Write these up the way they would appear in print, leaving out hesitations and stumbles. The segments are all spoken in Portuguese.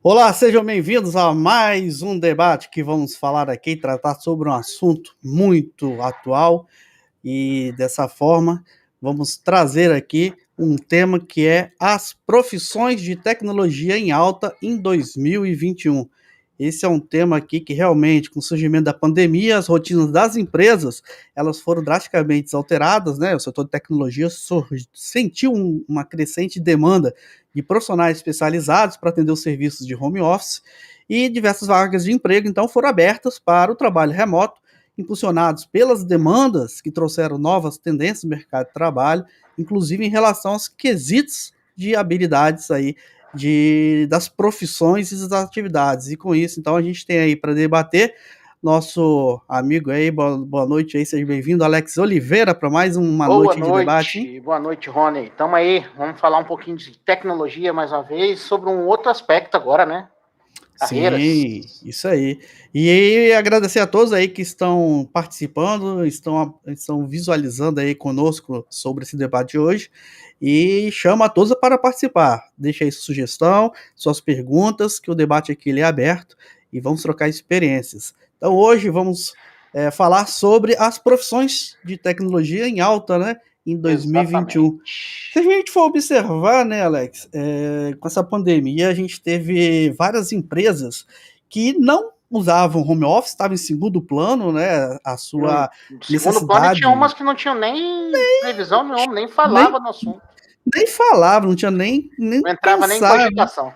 Olá, sejam bem-vindos a mais um debate que vamos falar aqui, tratar sobre um assunto muito atual e dessa forma vamos trazer aqui um tema que é as profissões de tecnologia em alta em 2021. Esse é um tema aqui que realmente, com o surgimento da pandemia, as rotinas das empresas, elas foram drasticamente alteradas, né? O setor de tecnologia sentiu uma crescente demanda de profissionais especializados para atender os serviços de home office e diversas vagas de emprego, então, foram abertas para o trabalho remoto, impulsionados pelas demandas que trouxeram novas tendências no mercado de trabalho, inclusive em relação aos quesitos de habilidades aí das profissões e das atividades. E com isso, então, a gente tem aí para debater nosso amigo aí, boa noite aí, seja bem-vindo, Alex Oliveira, para mais uma noite de debate, hein? Boa noite, Rony. Tamo aí, vamos falar um pouquinho de tecnologia mais uma vez, sobre um outro aspecto agora, né? Carreiras. Sim, isso aí. E aí, agradecer a todos aí que estão participando, estão visualizando aí conosco sobre esse debate de hoje. E chama a todos para participar. Deixa aí sua sugestão, suas perguntas, que o debate aqui ele é aberto e vamos trocar experiências. Então, hoje vamos falar sobre as profissões de tecnologia em alta, né? Em 2021. Se a Exatamente. gente for observar, né, Alex, com essa pandemia, a gente teve várias empresas que não usavam home office, estavam em segundo plano, né, a sua Segundo plano, e tinha necessidade, umas que não tinham nem previsão nenhuma, nem nem, falava no assunto. nem falavam, não tinha nem Não entrava nem em pensar, né? cogitação.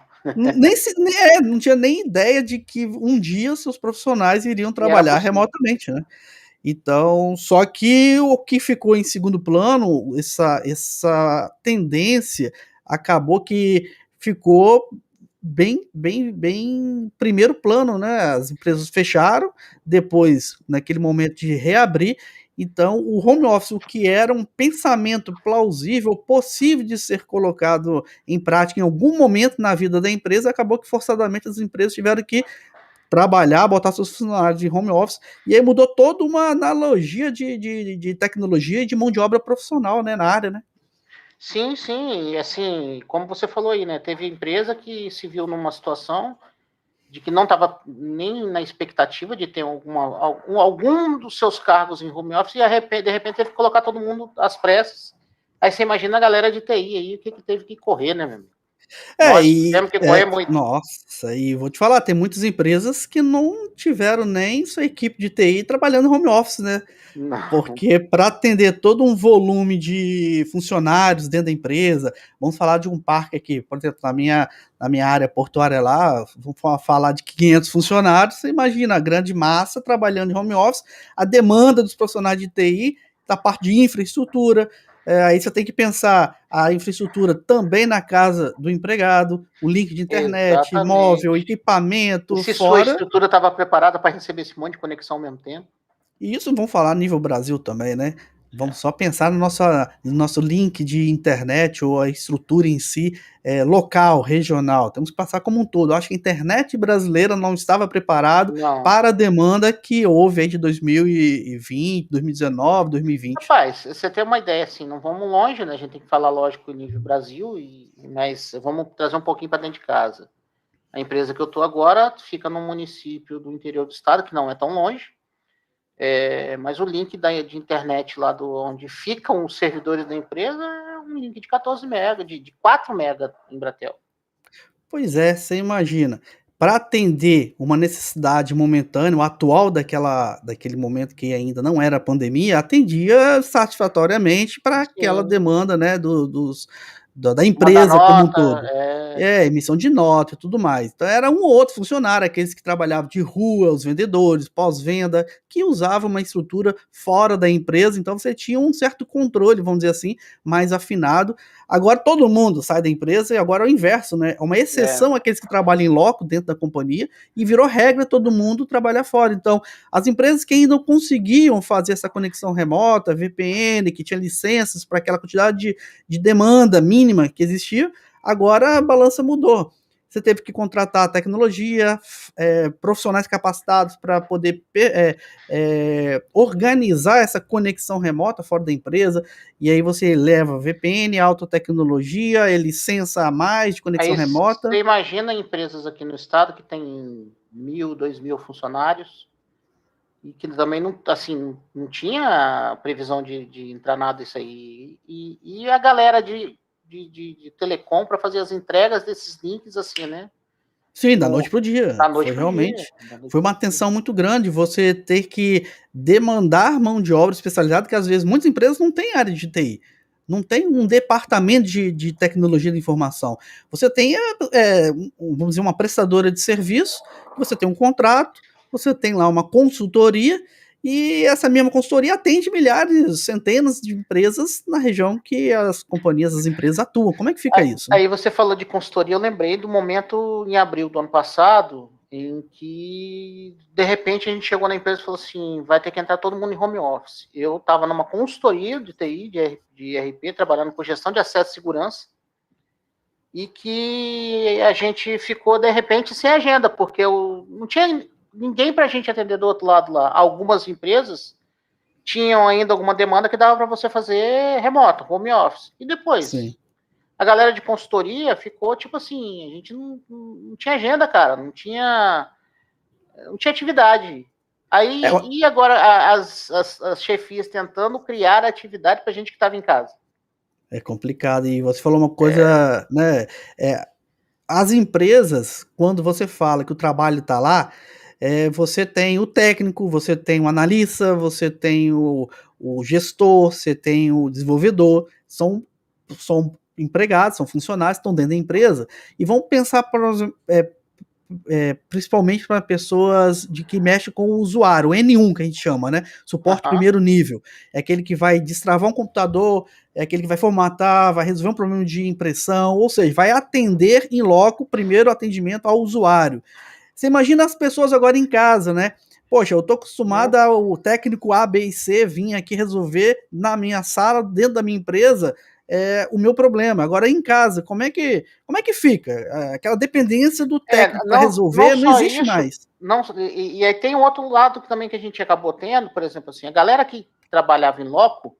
Não tinha nem ideia de que um dia seus profissionais iriam E era trabalhar possível. remotamente, né? Então, só que o que ficou em segundo plano, essa tendência, acabou que ficou bem primeiro plano, né? As empresas fecharam, depois, naquele momento de reabrir, então o home office, o que era um pensamento plausível, possível de ser colocado em prática em algum momento na vida da empresa, acabou que forçadamente as empresas tiveram que trabalhar, botar seus funcionários de home office, e aí mudou toda uma analogia de tecnologia e de mão de obra profissional, né, na área, né? Sim, sim, e assim, como você falou aí, né? Teve empresa que se viu numa situação de que não estava nem na expectativa de ter algum dos seus cargos em home office e de repente teve que colocar todo mundo às pressas. Aí você imagina a galera de TI aí, o que teve que correr, né, meu amigo? Nós tivemos que correr muito. Nossa, e vou te falar, tem muitas empresas que não tiveram nem sua equipe de TI trabalhando home office, né? Não. Porque para atender todo um volume de funcionários dentro da empresa, vamos falar de um parque aqui, por exemplo, na minha área portuária lá, vamos falar de 500 funcionários, você imagina a grande massa trabalhando em home office, a demanda dos profissionais de TI, da parte de infraestrutura, aí você tem que pensar a infraestrutura também na casa do empregado, o link de internet, móvel, Exatamente. E equipamento, se sua fora. estrutura estava preparada para receber esse monte de conexão ao mesmo tempo? E isso vamos falar nível Brasil também, né? Vamos só pensar no nosso link de internet ou a estrutura em si, local, regional. Temos que passar como um todo. Eu acho que a internet brasileira não estava preparado Não. para a demanda que houve aí de 2020, 2019, 2020. Rapaz, você tem uma ideia assim, não vamos longe, né? A gente tem que falar, lógico, em nível Brasil, mas vamos trazer um pouquinho para dentro de casa. A empresa que eu estou agora fica num município do interior do estado, que não é tão longe, mas o link de internet lá onde ficam os servidores da empresa é um link de 14 mega, de 4 mega em Bratel. Pois é, você imagina, para atender uma necessidade momentânea, o atual daquele momento que ainda não era pandemia, atendia satisfatoriamente para aquela Sim, demanda, né, da mandar empresa como um nota, todo. Emissão de nota e tudo mais. Então era um ou outro funcionário, aqueles que trabalhavam de rua, os vendedores, pós-venda, que usavam uma estrutura fora da empresa, então você tinha um certo controle, vamos dizer assim, mais afinado. Agora todo mundo sai da empresa e agora é o inverso, né? É uma exceção aqueles que trabalham em loco dentro da companhia e virou regra todo mundo trabalhar fora. Então, as empresas que ainda não conseguiam fazer essa conexão remota, VPN, que tinha licenças para aquela quantidade de demanda mínima que existia, agora a balança mudou. você teve que contratar tecnologia, profissionais capacitados para poder organizar essa conexão remota fora da empresa, e aí você leva VPN, alta tecnologia, licença a mais de conexão Aí remota. você imagina empresas aqui no estado que tem 1.000, 2.000 funcionários e que também não, assim, não tinha previsão de entrar nada disso aí. E a galera de telecom para fazer as entregas desses links, assim, né? Sim, da noite No, pro dia. da noite Foi pro dia. realmente, foi uma tensão muito grande você ter que demandar mão de obra especializada, que às vezes muitas empresas não têm área de TI, não tem um departamento de tecnologia da informação. Você tem, vamos dizer, uma prestadora de serviço, você tem um contrato, você tem lá uma consultoria, e essa mesma consultoria atende milhares, centenas de empresas na região que as companhias, as empresas atuam. Como é que fica isso, né? Aí você falou de consultoria, eu lembrei do momento em abril do ano passado, em que, de repente, a gente chegou na empresa e falou assim, vai ter que entrar todo mundo em home office. Eu estava numa consultoria de TI, de RP, trabalhando com gestão de acesso e segurança, e que a gente ficou, de repente, sem agenda, porque eu não tinha ninguém para a gente atender do outro lado lá. Algumas empresas tinham ainda alguma demanda que dava para você fazer remoto, home office. E depois? Sim. A galera de consultoria ficou tipo assim, a gente não tinha agenda, cara, não tinha atividade. É, Aí, e agora as chefias tentando criar atividade para gente que estava em casa? é complicado. E você falou uma coisa, né? É, as empresas, quando você fala que o trabalho está lá, você tem o técnico, você tem o analista, você tem o gestor, você tem o desenvolvedor, são empregados, são funcionários, estão dentro da empresa, e vão pensar principalmente para pessoas de que mexem com o usuário, o N1 que a gente chama, né? Suporte Aham. primeiro nível. É aquele que vai destravar um computador, é aquele que vai formatar, vai resolver um problema de impressão, ou seja, vai atender em loco o primeiro atendimento ao usuário. Você imagina as pessoas agora em casa, né? Poxa, eu tô acostumado ao técnico A, B e C vir aqui resolver na minha sala, dentro da minha empresa, o meu problema. Agora em casa, como é que fica? Aquela dependência do técnico para Não resolver não só existe isso, mais. não, e aí tem um outro lado também que a gente acabou tendo, por exemplo, assim, a galera que trabalhava em loco,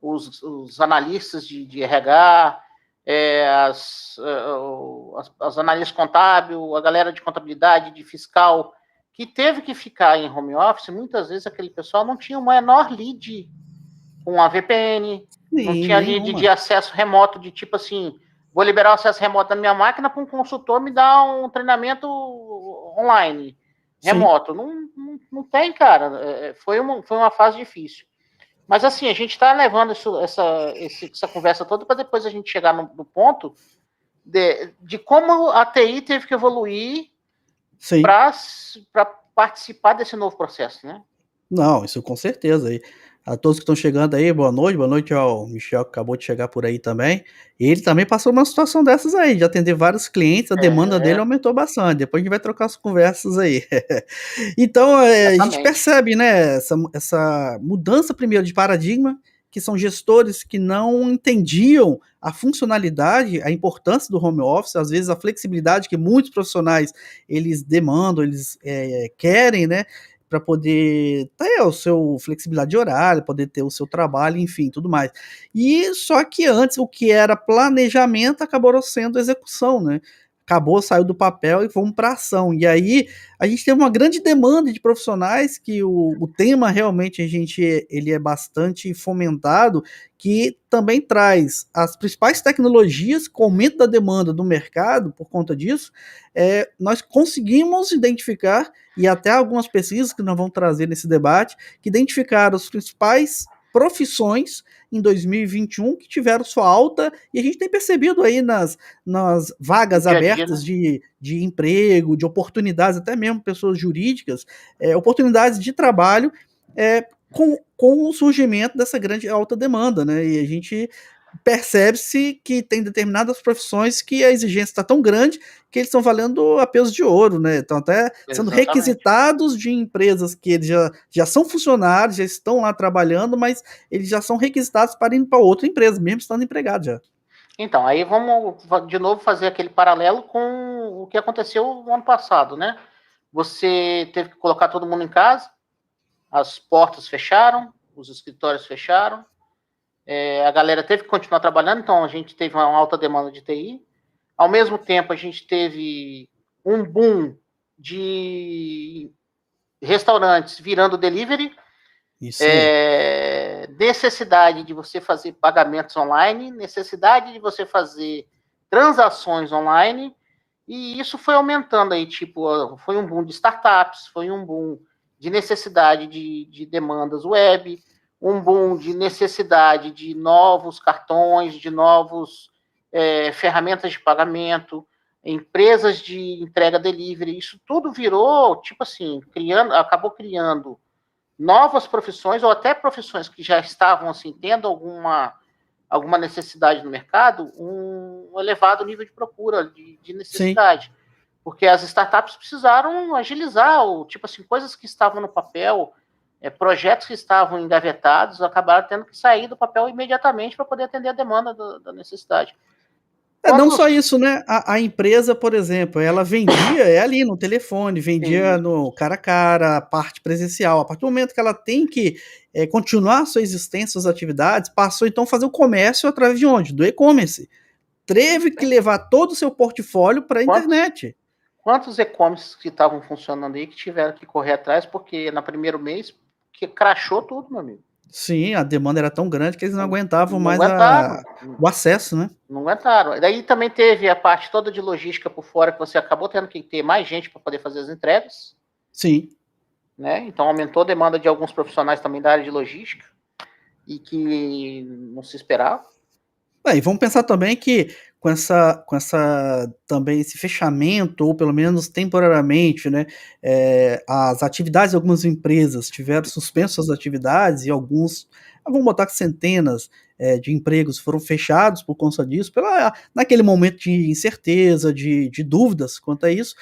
os analistas de RH, as analistas contábeis, a galera de contabilidade, de fiscal, que teve que ficar em home office, muitas vezes aquele pessoal não tinha o menor lead com a VPN, não Sim, tinha lead de nenhuma. acesso remoto, de tipo assim, vou liberar o acesso remoto da minha máquina para um consultor me dar um treinamento online, Sim. remoto. Não tem, cara. Foi uma fase difícil. Mas assim, a gente está levando essa conversa toda para depois a gente chegar no ponto de como a TI teve que evoluir Sim. para participar desse novo processo, né? Não, isso com certeza aí. A todos que estão chegando aí, boa noite ao Michel que acabou de chegar por aí também. Ele também passou uma situação dessas aí, de atender vários clientes, a demanda dele É, aumentou bastante. Depois a gente vai trocar as conversas aí. Então, a gente exatamente. percebe, né, essa mudança primeiro de paradigma, que são gestores que não entendiam a funcionalidade, a importância do home office, às vezes a flexibilidade que muitos profissionais eles demandam, eles querem, né, para poder ter o seu flexibilidade de horário, poder ter o seu trabalho, enfim, tudo mais. E só que antes o que era planejamento acabou sendo execução, né? Acabou, saiu do papel e vamos para ação. E aí a gente teve uma grande demanda de profissionais que o tema realmente ele é bastante fomentado, que também traz as principais tecnologias com aumento da demanda do mercado por conta disso. Nós conseguimos identificar, e até algumas pesquisas que nós vamos trazer nesse debate, que identificaram as principais profissões em 2021 que tiveram sua alta, e a gente tem percebido aí nas vagas Dia a dia, abertas né? de emprego, de oportunidades, até mesmo pessoas jurídicas, oportunidades de trabalho com o surgimento dessa grande alta demanda, né? E a gente percebe-se que tem determinadas profissões que a exigência está tão grande que eles estão valendo a peso de ouro, né? Estão até sendo Exatamente. requisitados de empresas que eles já são funcionários, já estão lá trabalhando, mas eles já são requisitados para ir para outra empresa, mesmo estando empregados já. Então, aí vamos de novo fazer aquele paralelo com o que aconteceu no ano passado, né? Você teve que colocar todo mundo em casa, as portas fecharam, os escritórios fecharam, a galera teve que continuar trabalhando, então a gente teve uma alta demanda de TI. Ao mesmo tempo, a gente teve um boom de restaurantes virando delivery, Isso aí. necessidade de você fazer pagamentos online, necessidade de você fazer transações online, e isso foi aumentando aí, tipo, foi um boom de startups, foi um boom de necessidade de demandas web, um boom de necessidade de novos cartões, de novos ferramentas de pagamento, empresas de entrega delivery, isso tudo virou, tipo assim, acabou criando novas profissões ou até profissões que já estavam assim tendo alguma necessidade no mercado, um elevado nível de procura, de Sim. necessidade. Porque as startups precisaram agilizar, ou, tipo assim, coisas que estavam no papel, projetos que estavam engavetados, acabaram tendo que sair do papel imediatamente para poder atender a demanda da necessidade. Não só Quantos. isso, né, a empresa, por exemplo, ela vendia ali no telefone, vendia Sim, no cara a cara, a parte presencial. A partir do momento que ela tem que, continuar sua existência, suas atividades, passou então a fazer o comércio através de onde? Do e-commerce. Teve que levar todo o seu portfólio para a quantos, internet. quantos e-commerces que estavam funcionando aí que tiveram que correr atrás porque no primeiro mês que crashou tudo, meu amigo. Sim, a demanda era tão grande que eles não Não, aguentavam não mais aguentaram. o acesso, né. Não aguentaram. Daí também teve a parte toda de logística por fora, que você acabou tendo que ter mais gente para poder fazer as entregas, Sim. né? Então aumentou a demanda de alguns profissionais também da área de logística e que não se esperava. E vamos pensar também que com essa também esse fechamento, ou pelo menos temporariamente, né, as atividades de algumas empresas tiveram suspensas as atividades e vamos botar que centenas, de empregos foram fechados por conta disso, naquele momento de incerteza, de dúvidas quanto a isso,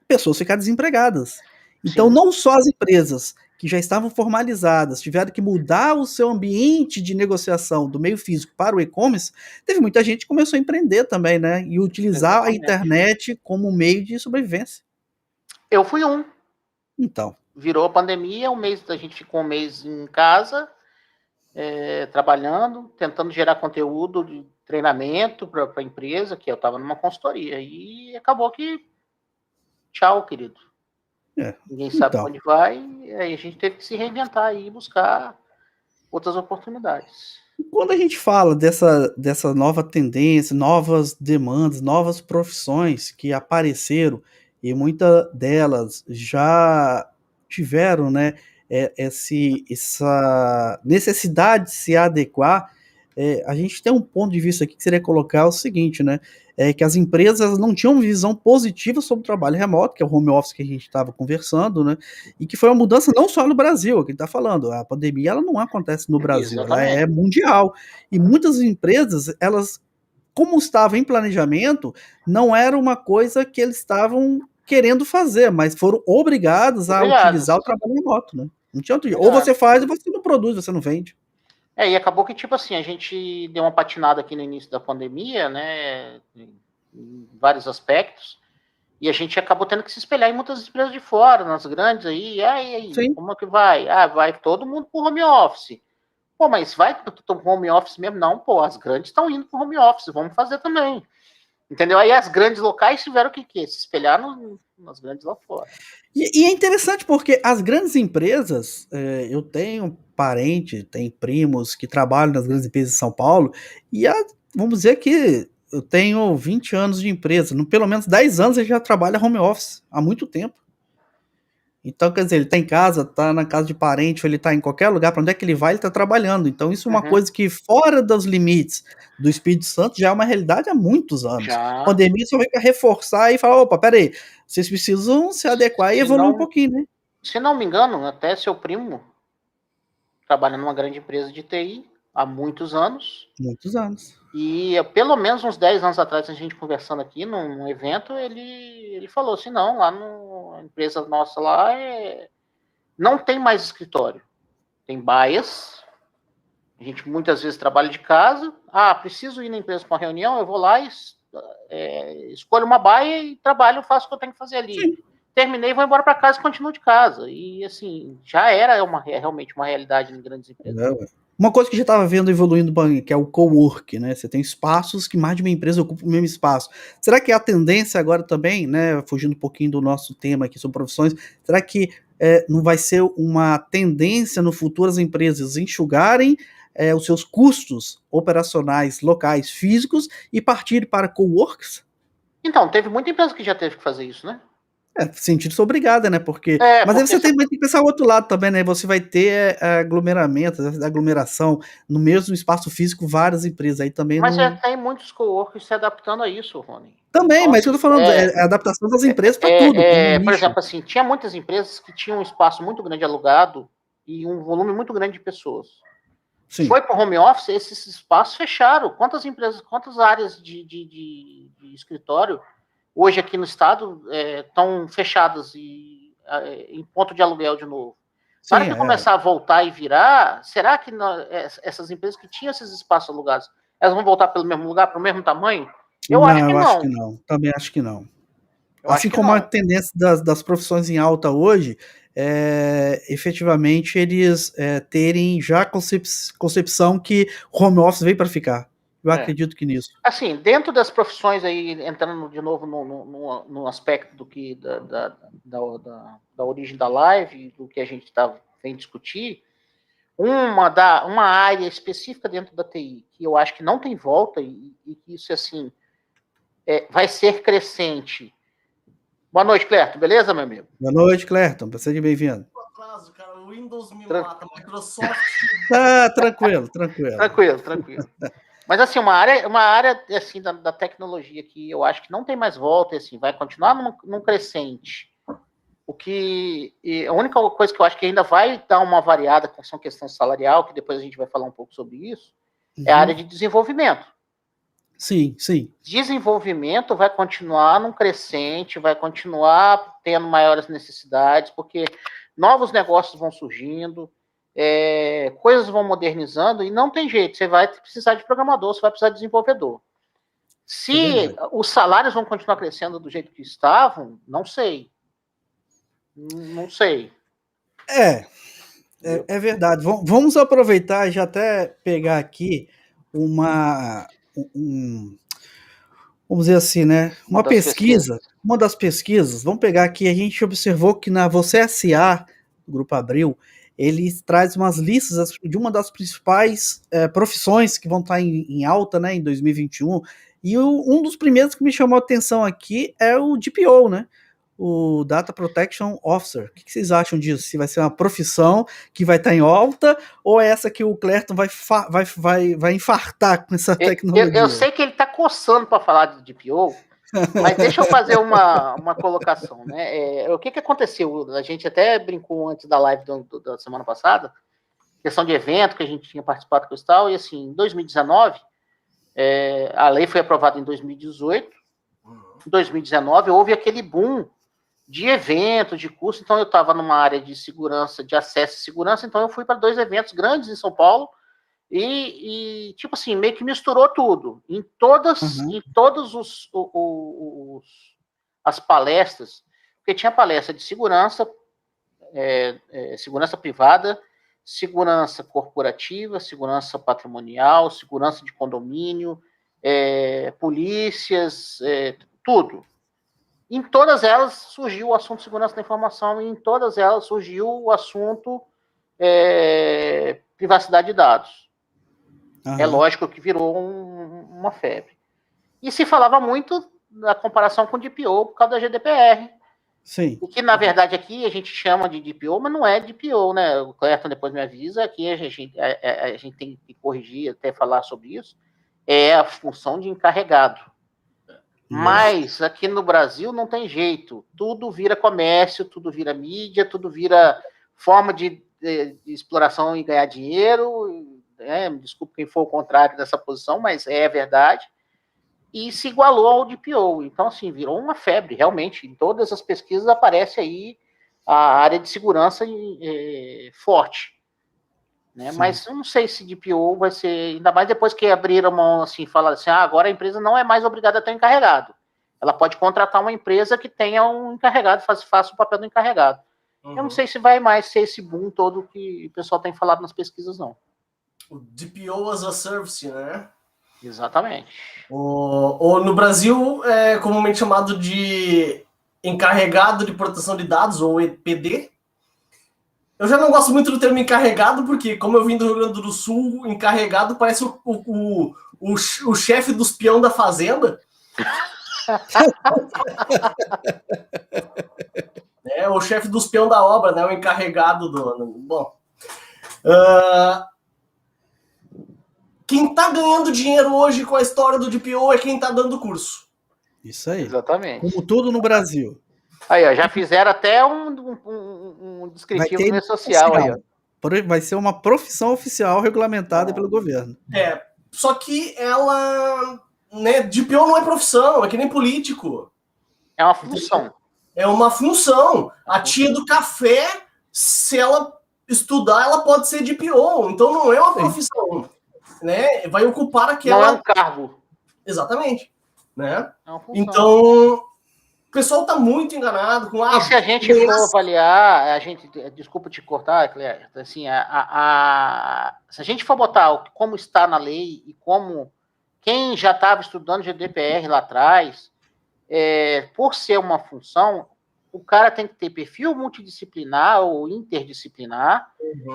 pessoas ficaram desempregadas. Então Sim, não só as empresas que já estavam formalizadas, tiveram que mudar o seu ambiente de negociação do meio físico para o e-commerce, teve muita gente que começou a empreender também, né, e utilizar a exatamente. internet como meio de sobrevivência. Eu fui um. Então, Virou a pandemia, a gente ficou um mês em casa, trabalhando, tentando gerar conteúdo de treinamento para a empresa, que eu estava numa consultoria. E acabou que, tchau, querido. é, Ninguém sabe para então, onde vai, e aí a gente teve que se reinventar e buscar outras oportunidades. quando a gente fala dessa nova tendência, novas demandas, novas profissões que apareceram, e muita delas já tiveram, né, essa necessidade de se adequar, a gente tem um ponto de vista aqui que seria colocar o seguinte, né, que as empresas não tinham visão positiva sobre o trabalho remoto, que é o home office que a gente estava conversando, né, e que foi uma mudança não só no Brasil, é o que a gente está falando, a pandemia ela não acontece no Brasil, ela Exatamente. é mundial. E muitas empresas, elas, como estavam em planejamento, não era uma coisa que eles estavam querendo fazer, mas foram obrigados a Obrigado. utilizar o trabalho remoto, né. Não tinha outro jeito. Ou Obrigado. você faz ou você não produz, você não vende. E acabou que, tipo assim, a gente deu uma patinada aqui no início da pandemia, né, em vários aspectos, e a gente acabou tendo que se espelhar em muitas empresas de fora, nas grandes aí, aí, Sim. como é que vai? Ah, vai todo mundo pro home office. Pô, mas vai pro home office mesmo? Não, pô, as grandes estão indo pro home office, vamos fazer também. Entendeu? Aí as grandes locais tiveram que quê? Se espelhar nas grandes lá fora. E é interessante porque as grandes empresas, eu tenho parente, tenho primos que trabalham nas grandes empresas de São Paulo, e vamos dizer que eu tenho 20 anos de empresa, no pelo menos 10 anos ele já trabalha home office, há muito tempo. Então, quer dizer, ele está em casa, está na casa de parente, ou ele está em qualquer lugar, para onde é que ele vai, ele está trabalhando. Então isso é uma Uhum. coisa que fora dos limites do Espírito Santo já é uma realidade há muitos anos. A Já. pandemia só veio para reforçar e falar: "Opa, espera aí, vocês precisam se adequar e Se evoluir um não, pouquinho, né". se não me engano, até seu primo trabalha numa grande empresa de TI há muitos anos. Muitos anos. E pelo menos uns 10 anos atrás, a gente conversando aqui num evento, ele falou assim: não, lá no a empresa nossa lá não tem mais escritório. Tem baias, A gente muitas vezes trabalha de casa. Preciso ir na empresa para uma reunião, eu vou lá e escolho uma baia e trabalho, faço o que eu tenho que fazer ali. Sim. Terminei, vou embora para casa e continuo de casa. E, assim, já era realmente uma realidade em grandes empresas. Uma coisa que já estava vendo evoluindo, que é o cowork, né? Você tem espaços que mais de uma empresa ocupa o mesmo espaço. Será que a tendência agora também, né, fugindo um pouquinho do nosso tema aqui sobre profissões, será que não vai ser uma tendência no futuro as empresas enxugarem os seus custos operacionais locais físicos e partir para coworks? Então, teve muita empresa que já teve que fazer isso, né? Sentir-se obrigada, né? Mas aí você tem que pensar o outro lado também, né? Você vai ter aglomeração no mesmo espaço físico, várias empresas aí também. Mas já tem muitos coworkers se adaptando a isso, Rony. Também, então, mas eu tô falando, a adaptação das empresas para tudo. Por exemplo, assim, tinha muitas empresas que tinham um espaço muito grande alugado e um volume muito grande de pessoas. Sim. Foi para o home office, esses espaços fecharam. Quantas empresas, quantas áreas de escritório hoje aqui no estado estão fechadas em ponto de aluguel de novo? Sim, na hora que começar a voltar e virar, será que essas empresas que tinham esses espaços alugados, elas vão voltar pelo mesmo lugar, para o mesmo tamanho? Eu acho que não. Também acho que não. Assim como a tendência das profissões em alta hoje, efetivamente eles terem já concepção que home office veio para ficar. Eu acredito que nisso. Assim, dentro das profissões aí, entrando de novo no aspecto do que da origem da live, do que a gente vem discutir, uma área específica dentro da TI, que eu acho que não tem volta e que isso, assim, vai ser crescente. Boa noite, Clerton. Beleza, meu amigo? Boa noite, Clerton. Seja bem-vindo. Atraso, cara. O Windows me mata, a Microsoft... Tranquilo. Tranquilo. Mas, assim, uma área assim, da tecnologia que eu acho que não tem mais volta, assim, vai continuar num crescente. A única coisa que eu acho que ainda vai dar uma variada com essa questão salarial, que depois a gente vai falar um pouco sobre isso, é a área de desenvolvimento. Sim. Desenvolvimento vai continuar num crescente, vai continuar tendo maiores necessidades, porque novos negócios vão surgindo, coisas vão modernizando e não tem jeito, você vai precisar de programador, você vai precisar de desenvolvedor. Se os salários vão continuar crescendo do jeito que estavam, não sei. É verdade. Vamos aproveitar e já até pegar aqui vamos dizer assim, né? Uma das pesquisas. Vamos pegar aqui, a gente observou que na Você S.A., do Grupo Abril, ele traz umas listas de uma das principais profissões que vão estar em alta, né, em 2021. E um dos primeiros que me chamou a atenção aqui é o DPO, né? O Data Protection Officer. O que vocês acham disso? Se vai ser uma profissão que vai estar em alta ou é essa que o Clerton vai infartar com essa tecnologia? Eu sei que ele está coçando para falar de DPO, mas deixa eu fazer uma colocação, né? O que aconteceu? A gente até brincou antes da live da semana passada, questão de evento que a gente tinha participado com o tal, e assim, em 2019, a lei foi aprovada em 2018, em 2019 houve aquele boom de evento, de curso, então eu estava numa área de segurança, de acesso e segurança, então eu fui para 2 eventos grandes em São Paulo, e tipo assim, meio que misturou tudo. Em todas as palestras, porque tinha palestra de segurança, segurança privada, segurança corporativa, segurança patrimonial, segurança de condomínio, polícias, tudo. Em todas elas surgiu o assunto de segurança da informação e em todas elas surgiu o assunto privacidade de dados. É lógico que virou uma febre. E se falava muito da comparação com o DPO por causa da GDPR. Sim. O que, na verdade, aqui a gente chama de DPO, mas não é DPO, né? O Clerton depois me avisa, aqui a gente tem que corrigir, até falar sobre isso, é a função de encarregado. Mas aqui no Brasil não tem jeito. Tudo vira comércio, tudo vira mídia, tudo vira forma de exploração e ganhar dinheiro. Desculpe quem for o contrário dessa posição, mas é verdade. E se igualou ao DPO. Então, assim, virou uma febre, realmente. Em todas as pesquisas aparece aí a área de segurança forte. né? Mas eu não sei se DPO vai ser, ainda mais depois que abriram mão, assim, falaram assim, agora a empresa não é mais obrigada a ter um encarregado. Ela pode contratar uma empresa que tenha um encarregado, faça o papel do encarregado. Eu não sei se vai mais ser esse boom todo que o pessoal tem falado nas pesquisas, não. O DPO as a Service, né? Exatamente. Ou no Brasil é comumente chamado de encarregado de proteção de dados, ou EPD. Eu já não gosto muito do termo encarregado, porque, como eu vim do Rio Grande do Sul, encarregado parece o chefe dos peão da fazenda. O chefe dos peão da obra, né? O encarregado do... Bom. Quem tá ganhando dinheiro hoje com a história do DPO é quem tá dando curso. Isso aí. Exatamente. Como tudo no Brasil. Aí, ó, já fizeram até um descritivo no social aí, ó. Vai ser uma profissão oficial regulamentada pelo governo. Só que ela... Né, DPO não é profissão, é que nem político. É uma função. É uma função. A tia do café, se ela estudar, ela pode ser DPO. Então não é uma profissão. Né? Vai ocupar aquela... Não é um cargo. Exatamente. Né? É uma função. Então, o pessoal está muito enganado com... E se a gente for avaliar, desculpa te cortar, Cléia, assim, se a gente for botar como está na lei e como quem já estava estudando GDPR lá atrás, por ser uma função, o cara tem que ter perfil multidisciplinar ou interdisciplinar.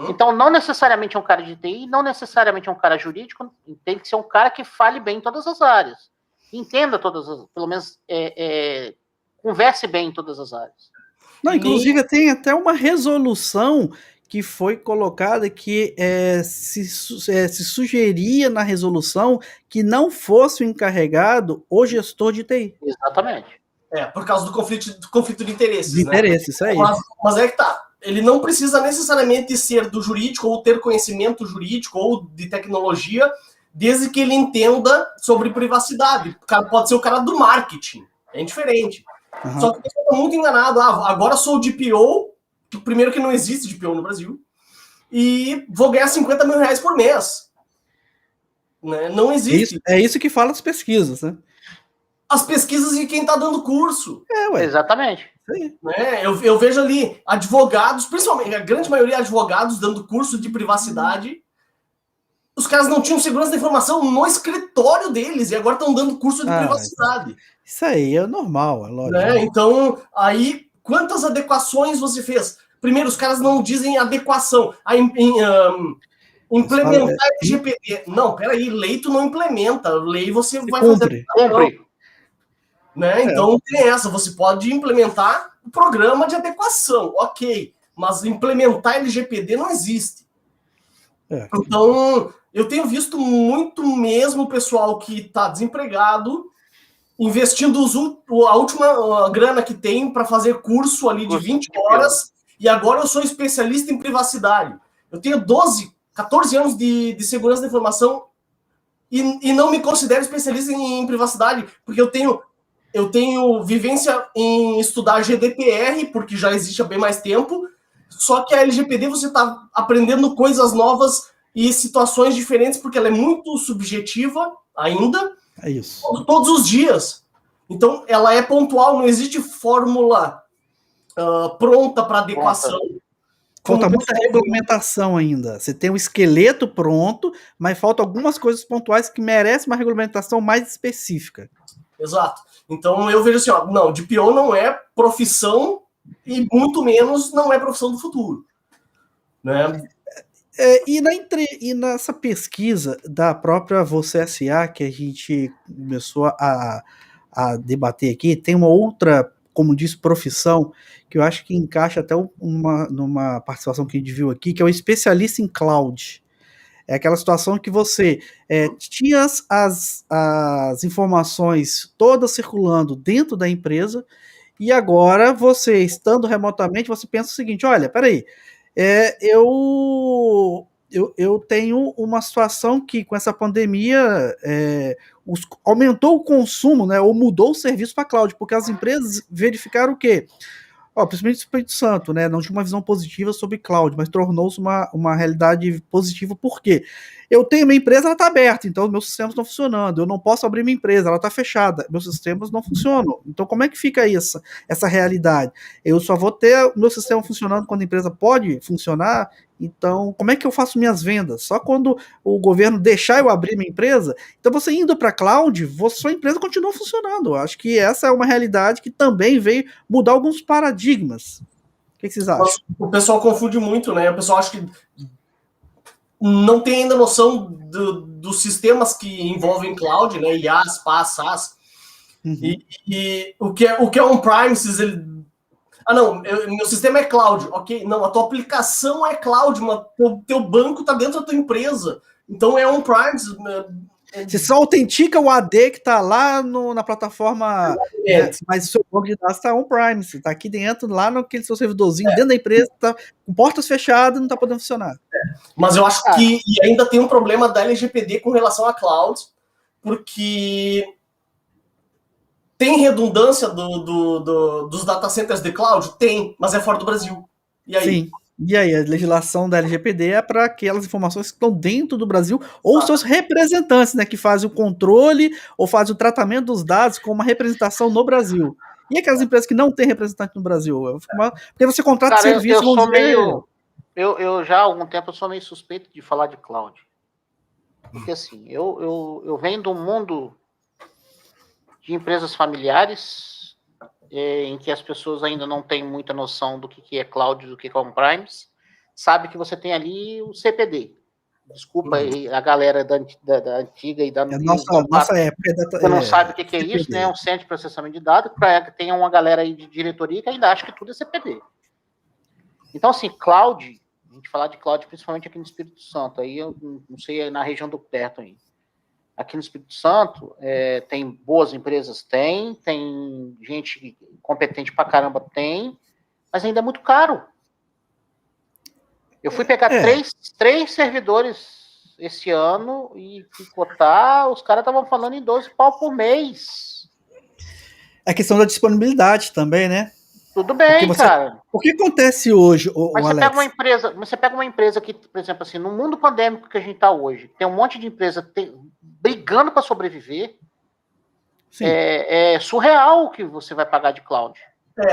Então, não necessariamente é um cara de TI, não necessariamente é um cara jurídico, tem que ser um cara que fale bem em todas as áreas. Entenda todas as... Pelo menos converse bem em todas as áreas. Não, inclusive tem até uma resolução que foi colocada que se sugeria na resolução que não fosse o encarregado o gestor de TI. Exatamente. Por causa do conflito de interesses. De interesse, isso aí. Mas é que tá. Ele não precisa necessariamente ser do jurídico ou ter conhecimento jurídico ou de tecnologia, desde que ele entenda sobre privacidade. O cara pode ser o cara do marketing. É diferente. Só que eu estou muito enganado. Agora sou o DPO, primeiro que não existe DPO no Brasil, e vou ganhar 50 mil reais por mês. Né? Não existe. É isso que fala as pesquisas, né? As pesquisas de quem está dando curso. Ué. Exatamente. Né? Eu vejo ali advogados, principalmente a grande maioria de advogados dando curso de privacidade. Os caras não tinham segurança da informação no escritório deles e agora estão dando curso de privacidade. Isso aí é normal, é lógico. Né? Então, aí, quantas adequações você fez? Primeiro, os caras não dizem adequação. Implementar LGPD. Não, peraí, lei tu não implementa. Lei você vai fazer... Cumpre. Né? Então, tem essa. Você pode implementar o programa de adequação, ok. Mas implementar LGPD não existe. Então, eu tenho visto muito mesmo o pessoal que está desempregado investindo a última grana que tem para fazer curso ali de 20 horas e agora eu sou especialista em privacidade. Eu tenho 14 anos de segurança da informação e não me considero especialista em privacidade, porque eu tenho vivência em estudar GDPR, porque já existe há bem mais tempo, só que a LGPD você está aprendendo coisas novas e situações diferentes, porque ela é muito subjetiva ainda. É isso. Todos os dias. Então, ela é pontual, não existe fórmula pronta para adequação. Falta muita regulamentação ainda. Você tem um esqueleto pronto, mas falta algumas coisas pontuais que merecem uma regulamentação mais específica. Exato. Então, eu vejo assim, não, DPO não é profissão e muito menos não é profissão do futuro. Né? E nessa pesquisa da própria Você S.A., que a gente começou a debater aqui, tem uma outra, como diz, profissão, que eu acho que encaixa até numa participação que a gente viu aqui, que é o especialista em cloud. É aquela situação que você tinha as informações todas circulando dentro da empresa, e agora você, estando remotamente, você pensa o seguinte, olha, peraí, eu tenho uma situação que com essa pandemia aumentou o consumo, né, ou mudou o serviço para cloud, porque as empresas verificaram o quê? Principalmente o Espírito Santo, né? Não tinha uma visão positiva sobre cloud, mas tornou-se uma realidade positiva. Por quê? Eu tenho minha empresa, ela está aberta, então meus sistemas estão funcionando. Eu não posso abrir minha empresa, ela está fechada, meus sistemas não funcionam. Então, como é que fica aí essa realidade? Eu só vou ter o meu sistema funcionando quando a empresa pode funcionar. Então, como é que eu faço minhas vendas? Só quando o governo deixar eu abrir minha empresa. Então, você indo para a cloud, sua empresa continua funcionando. Eu acho que essa é uma realidade que também veio mudar alguns paradigmas. O que vocês acham? O pessoal confunde muito, né? O pessoal acha que não tem ainda noção dos sistemas que envolvem cloud, né? IaaS, PaaS, SaaS. Uhum. E o que é on-premises, meu sistema é cloud, ok? Não, a tua aplicação é cloud, mas teu banco está dentro da tua empresa. Então é on-premises. Você só autentica o AD que está lá na plataforma, né? Mas o seu banco de dados está on-prime, você está aqui dentro, lá naquele seu servidorzinho, dentro da empresa, tá com portas fechadas e não está podendo funcionar. Mas eu acho que ainda tem um problema da LGPD com relação a cloud, porque tem redundância dos data centers de cloud? Tem, mas é fora do Brasil. E aí? Sim. E aí, a legislação da LGPD é para aquelas informações que estão dentro do Brasil, ou seus representantes, né, que fazem o controle ou fazem o tratamento dos dados com uma representação no Brasil. E aquelas empresas que não têm representante no Brasil? Porque você contrata serviço... Eu já há algum tempo eu sou meio suspeito de falar de cloud. Porque assim, eu venho do mundo de empresas familiares, em que as pessoas ainda não têm muita noção do que é cloud, do que é on-premise, sabe que você tem ali o CPD. Desculpa aí a galera da antiga e da nossa época. Você não sabe o que é isso, né? É um centro de processamento de dados, tem uma galera aí de diretoria que ainda acha que tudo é CPD. Então, assim, cloud, a gente falar de cloud, principalmente aqui no Espírito Santo, aí eu não sei, na região do perto aí. Aqui no Espírito Santo, tem boas empresas? Tem gente competente pra caramba? Tem, mas ainda é muito caro. Eu fui pegar três servidores esse ano e fui cotar, os caras estavam falando em 12 pau por mês. É questão da disponibilidade também, né? Tudo bem, cara. O que acontece hoje, mas você pega uma empresa que, por exemplo, assim, no mundo pandêmico que a gente está hoje, tem um monte de empresa brigando para sobreviver. Sim. É surreal o que você vai pagar de cloud.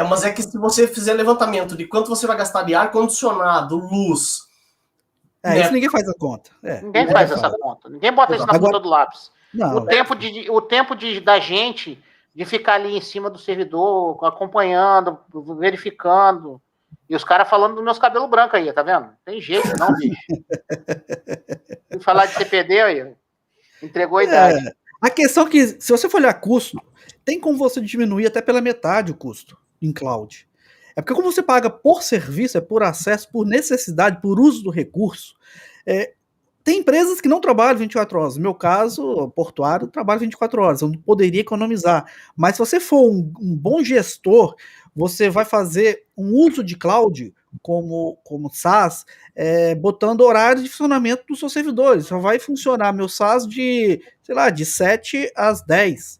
Mas é que se você fizer levantamento de quanto você vai gastar de ar-condicionado, luz... Isso ninguém faz a conta. Ninguém faz essa conta. Ninguém bota isso na ponta do lápis. Não, o tempo da gente de ficar ali em cima do servidor, acompanhando, verificando, e os caras falando dos meus cabelos brancos aí, tá vendo? Tem jeito, não, bicho. E falar de CPD aí, entregou a idade. A questão é que, se você for olhar custo, tem como você diminuir até pela metade o custo em cloud. É porque como você paga por serviço, é por acesso, por necessidade, por uso do recurso, tem empresas que não trabalham 24 horas. No meu caso, portuário, trabalho 24 horas. Eu não poderia economizar. Mas se você for um bom gestor, você vai fazer um uso de cloud como SaaS, botando horário de funcionamento dos seus servidores. Só vai funcionar meu SaaS de 7 às 10.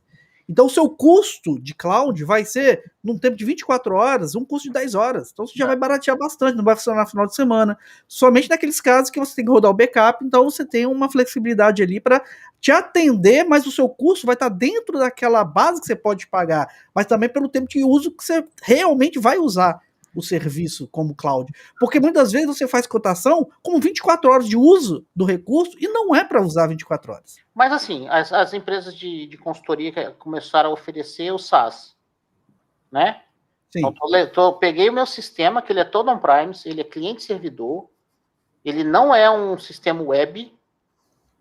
Então, o seu custo de cloud vai ser, num tempo de 24 horas, um custo de 10 horas. Então, você já vai baratear bastante, não vai funcionar no final de semana. Somente naqueles casos que você tem que rodar o backup, então você tem uma flexibilidade ali para te atender, mas o seu custo vai estar dentro daquela base que você pode pagar, mas também pelo tempo de uso que você realmente vai usar o serviço como cloud. Porque muitas vezes você faz cotação com 24 horas de uso do recurso e não é para usar 24 horas. Mas assim, as empresas de consultoria que começaram a oferecer o SaaS, né? Sim. Então, peguei o meu sistema, que ele é todo on-premise, ele é cliente-servidor, ele não é um sistema web,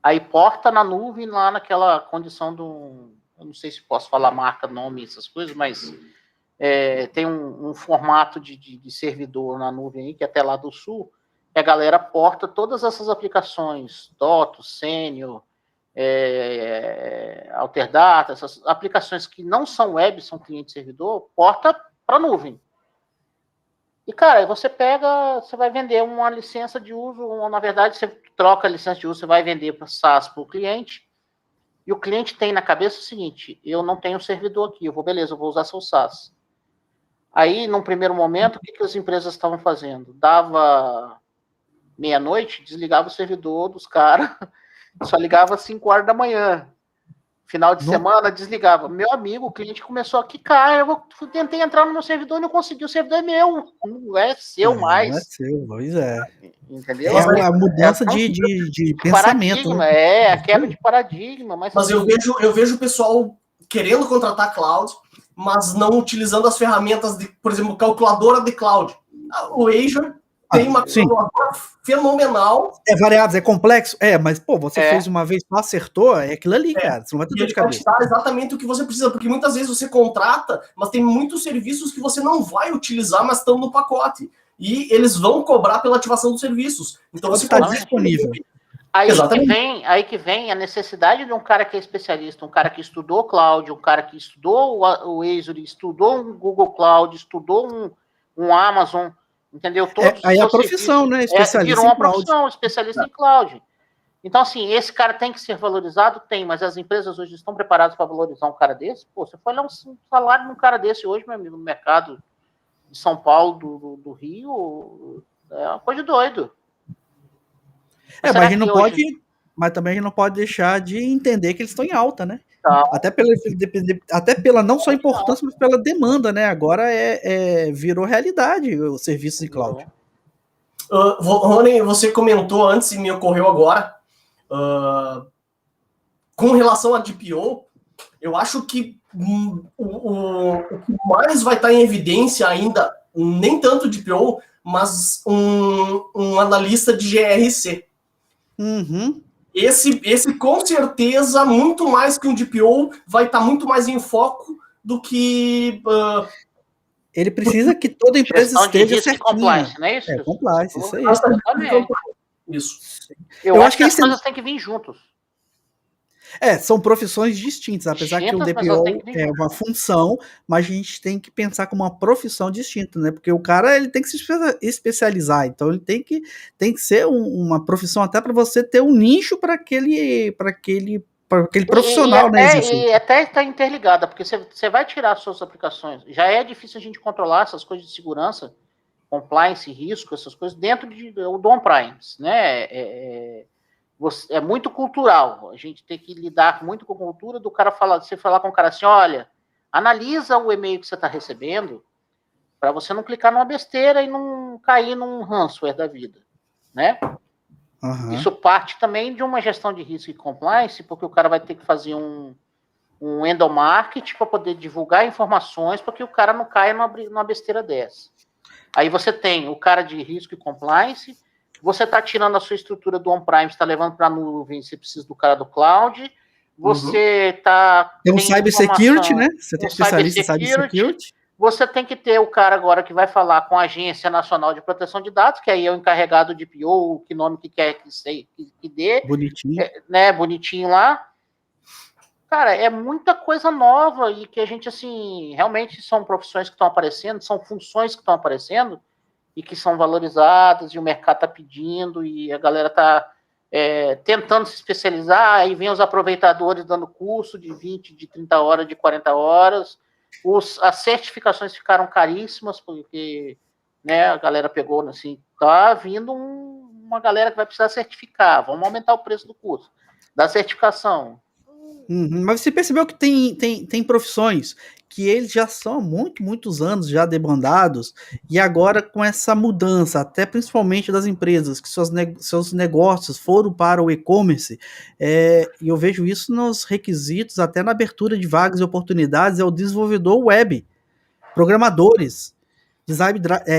aí porta na nuvem lá naquela condição do... Eu não sei se posso falar marca, nome, essas coisas, mas... tem um formato de servidor na nuvem aí, que é até lá do sul, que a galera porta todas essas aplicações, Doto, Senior, Alterdata, essas aplicações que não são web, são cliente-servidor, porta para a nuvem. E, cara, aí você vai vender uma licença de uso, ou, na verdade, você troca a licença de uso, você vai vender para SaaS para o cliente, e o cliente tem na cabeça o seguinte: eu não tenho servidor aqui, eu vou usar seu SaaS. Aí, num primeiro momento, o que as empresas estavam fazendo? Dava meia-noite, desligava o servidor dos caras, só ligava às 5 horas da manhã. Final de semana, desligava. Meu amigo, o cliente começou a quicar, tentei entrar no meu servidor e não consegui, o servidor é meu, não é seu mais. Não é seu, pois é. Entendeu? É a mudança de pensamento. Paradigma, né? A quebra de paradigma. Mas eu vejo o pessoal querendo contratar cloud, mas não utilizando as ferramentas de, por exemplo, calculadora de cloud. O Azure tem uma calculadora fenomenal. É variáveis, é complexo? Mas, pô, você fez uma vez, só acertou, é aquilo ali, cara. Você não vai ter dor de cabeça. Vai te dar exatamente o que você precisa, porque muitas vezes você contrata, mas tem muitos serviços que você não vai utilizar, mas estão no pacote. E eles vão cobrar pela ativação dos serviços. Então você está disponível. Aí que vem a necessidade de um cara que é especialista, um cara que estudou cloud, um cara que estudou o Azure, estudou um Google Cloud, estudou um Amazon, entendeu? Todos aí a profissão, né? Especialista virou uma profissão, especialista em cloud. Então, assim, esse cara tem que ser valorizado? Tem, mas as empresas hoje estão preparadas para valorizar um cara desse? Pô, você foi olhar um salário de um cara desse hoje, meu amigo, no mercado de São Paulo, do Rio, é uma coisa de doido. Mas a gente não pode, mas também a gente não pode deixar de entender que eles estão em alta, né? Então, até pela não só importância, mas pela demanda, né? Agora virou realidade os serviços em cloud. Rony, você comentou antes e me ocorreu agora, com relação a DPO, eu acho que o que mais vai estar em evidência ainda, nem tanto DPO, mas um analista de GRC. Uhum. Esse com certeza, muito mais que um DPO, vai estar muito mais em foco do que... Ele precisa que toda empresa esteja certinha. Compliance, não é isso? Compliance, isso aí. Isso. Eu acho que as coisas têm que vir juntos. São profissões distintas, apesar que o DPO é uma função, mas a gente tem que pensar como uma profissão distinta, né? Porque o cara ele tem que se especializar, então ele tem que ser uma profissão até para você ter um nicho para aquele profissional, né? E até está interligada, porque você vai tirar as suas aplicações. Já é difícil a gente controlar essas coisas de segurança, compliance, risco, essas coisas dentro do on-premise, né? É muito cultural. A gente tem que lidar muito com a cultura do cara você falar com o cara assim, olha, analisa o e-mail que você está recebendo para você não clicar numa besteira e não cair num ransomware da vida, né? Uhum. Isso parte também de uma gestão de risco e compliance, porque o cara vai ter que fazer um endomarketing para poder divulgar informações para que o cara não caia numa besteira dessa. Aí você tem o cara de risco e compliance, você está tirando a sua estrutura do on-prime, está levando para a nuvem, você precisa do cara do cloud, você está... Tem um cybersecurity, né? Você tem especialista em cybersecurity. Você tem que ter o cara agora que vai falar com a Agência Nacional de Proteção de Dados, que aí é o encarregado de PO, que nome que quer que dê. Bonitinho. Né, bonitinho lá. Cara, é muita coisa nova e que a gente, assim, realmente são profissões que estão aparecendo, são funções que estão aparecendo e que são valorizadas e o mercado está pedindo e a galera está tentando se especializar, aí vem os aproveitadores dando curso de 20, de 30 horas, de 40 horas. As certificações ficaram caríssimas, porque né, a galera pegou assim, tá vindo uma galera que vai precisar certificar, vamos aumentar o preço do curso, da certificação. Mas você percebeu que tem profissões que eles já são há muitos anos já debandados, e agora com essa mudança, até principalmente das empresas, que seus negócios foram para o e-commerce, e eu vejo isso nos requisitos, até na abertura de vagas e oportunidades, é o desenvolvedor web, programadores,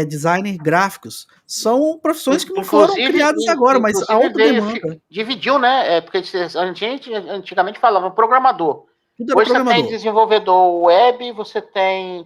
designer gráficos, são profissões que não foram criadas agora, mas a outra demanda. Dividiu, né? Porque a gente antigamente falava programador. Hoje você tem desenvolvedor web, você tem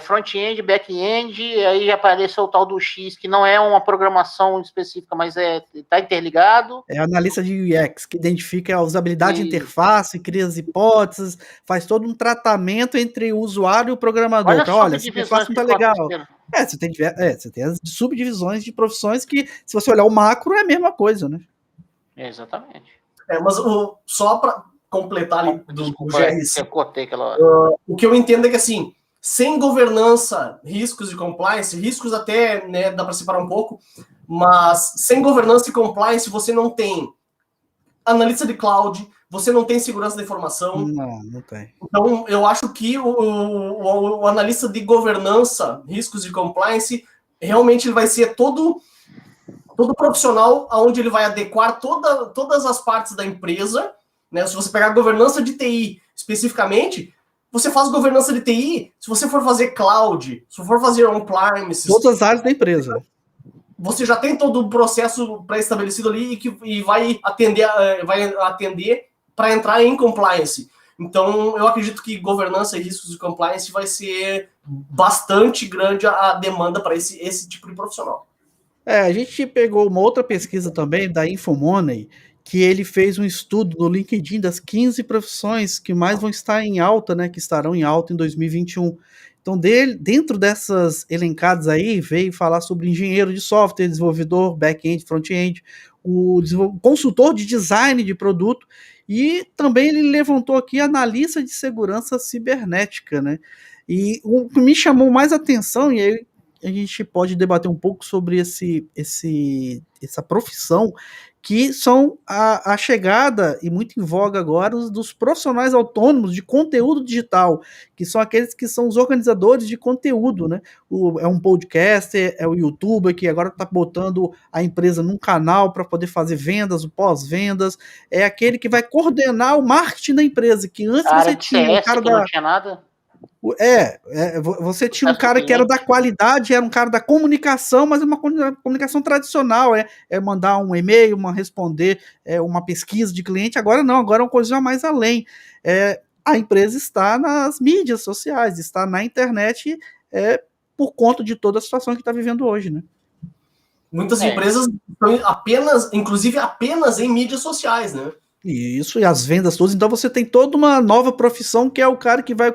front-end, back-end, aí apareceu o tal do X, que não é uma programação específica, mas está interligado. É analista de UX, que identifica a usabilidade de interface, cria as hipóteses, faz todo um tratamento entre o usuário e o programador. Olha, essa interface não tá legal. Você tem as subdivisões de profissões que, se você olhar o macro, é a mesma coisa, né? Exatamente. Mas só para completar ali do GRC, eu cortei aquela hora. O que eu entendo é que, assim, sem governança, riscos e compliance, riscos até, né, dá para separar um pouco, mas sem governança e compliance você não tem analista de cloud, você não tem segurança da informação. Não tem. Então, eu acho que o analista de governança, riscos e compliance, realmente ele vai ser todo profissional, onde ele vai adequar todas as partes da empresa, né? Se você pegar governança de TI especificamente, você faz governança de TI, se você for fazer cloud, se for fazer on-premises... Todas as áreas da empresa. Você já tem todo o processo pré-estabelecido ali e vai atender para entrar em compliance. Então, eu acredito que governança e riscos de compliance vai ser bastante grande a demanda para esse tipo de profissional. A gente pegou uma outra pesquisa também da Infomoney, que ele fez um estudo no LinkedIn das 15 profissões que mais vão estar em alta, né, que estarão em alta em 2021. Então, dentro dessas elencadas aí, veio falar sobre engenheiro de software, desenvolvedor, back-end, front-end, o consultor de design de produto, e também ele levantou aqui analista de segurança cibernética, né? E o que me chamou mais atenção, e aí a gente pode debater um pouco sobre essa profissão, que são a chegada, e muito em voga agora, dos profissionais autônomos de conteúdo digital, que são aqueles que são os organizadores de conteúdo, né? É um podcaster, é o youtuber que agora está botando a empresa num canal para poder fazer vendas, o pós-vendas, é aquele que vai coordenar o marketing da empresa, que antes você tinha um cara que não tinha nada. Você tinha um cara que era da qualidade, era um cara da comunicação, mas é uma comunicação tradicional, é mandar um e-mail, responder uma pesquisa de cliente. Agora não, agora é uma coisa mais além. A empresa está nas mídias sociais, está na internet, por conta de toda a situação que está vivendo hoje, né? Muitas empresas estão inclusive apenas em mídias sociais, né? Isso, e as vendas todas. Então você tem toda uma nova profissão, que é o cara que vai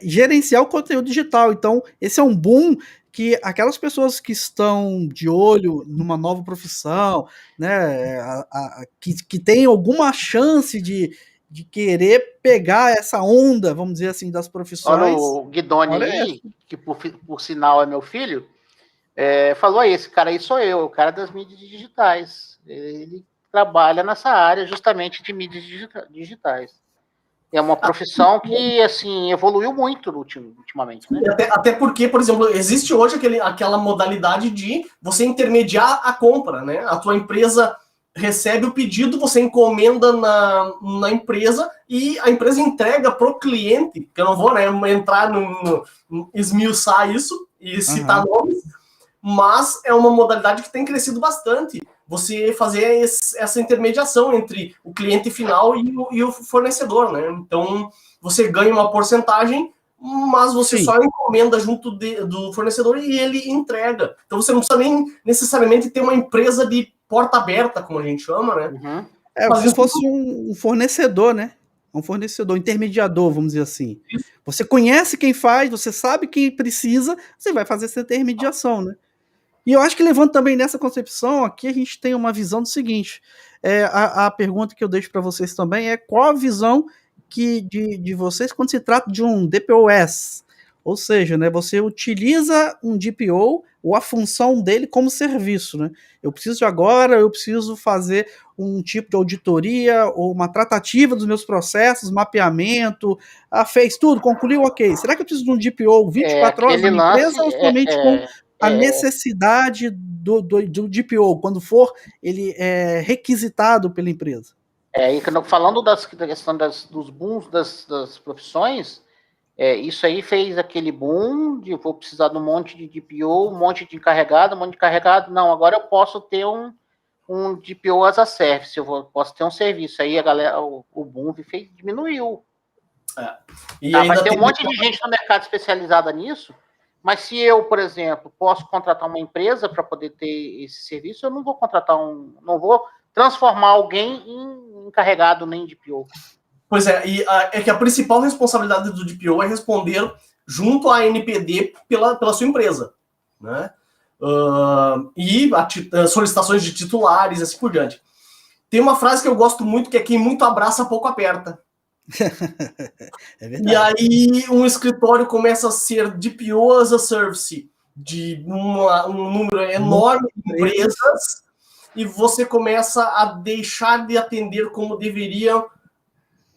gerenciar o conteúdo digital. Então esse é um boom que aquelas pessoas que estão de olho numa nova profissão, né, que tem alguma chance de querer pegar essa onda, vamos dizer assim, das profissões. Olha o Guidoni aí, que por sinal é meu filho, falou aí, esse cara aí sou eu, o cara das mídias digitais. Ele trabalha nessa área justamente de mídias digitais. É uma profissão que, assim, evoluiu muito ultimamente, né? Até porque, por exemplo, existe hoje aquela modalidade de você intermediar a compra, né? A tua empresa recebe o pedido, você encomenda na empresa e a empresa entrega para o cliente, que eu não vou, né, entrar no esmiuçar isso e citar nomes, mas é uma modalidade que tem crescido bastante. Você fazer essa intermediação entre o cliente final e o fornecedor, né? Então, você ganha uma porcentagem, mas você só encomenda junto do fornecedor e ele entrega. Então, você não precisa nem necessariamente ter uma empresa de porta aberta, como a gente chama, né? Se fosse um fornecedor, né? Um fornecedor, intermediador, vamos dizer assim. Isso. Você conhece quem faz, você sabe quem precisa, você vai fazer essa intermediação, né? E eu acho que levando também nessa concepção, aqui a gente tem uma visão do seguinte, a pergunta que eu deixo para vocês também é qual a visão de vocês quando se trata de um DPoS, ou seja, né, você utiliza um DPO ou a função dele como serviço, né? Eu preciso fazer um tipo de auditoria ou uma tratativa dos meus processos, mapeamento, fez tudo, concluiu, ok. Será que eu preciso de um DPO 24 horas na empresa ou somente com a necessidade do DPO, quando for ele requisitado pela empresa? E falando da questão dos booms das profissões, isso aí fez aquele boom de vou precisar de um monte de DPO, um monte de encarregado, não, agora eu posso ter um DPO as a service, posso ter um serviço, aí a galera, o boom diminuiu. Vai ter um monte de gente no mercado especializada nisso. Mas se eu, por exemplo, posso contratar uma empresa para poder ter esse serviço, eu não vou não vou transformar alguém em encarregado nem DPO. Pois é que a principal responsabilidade do DPO é responder junto à NPD pela sua empresa, né? E solicitações de titulares, assim por diante. Tem uma frase que eu gosto muito, que é quem muito abraça, pouco aperta, É verdade. E aí um escritório começa a ser DPO as a Service de um número enorme de empresas e você começa a deixar de atender como deveriam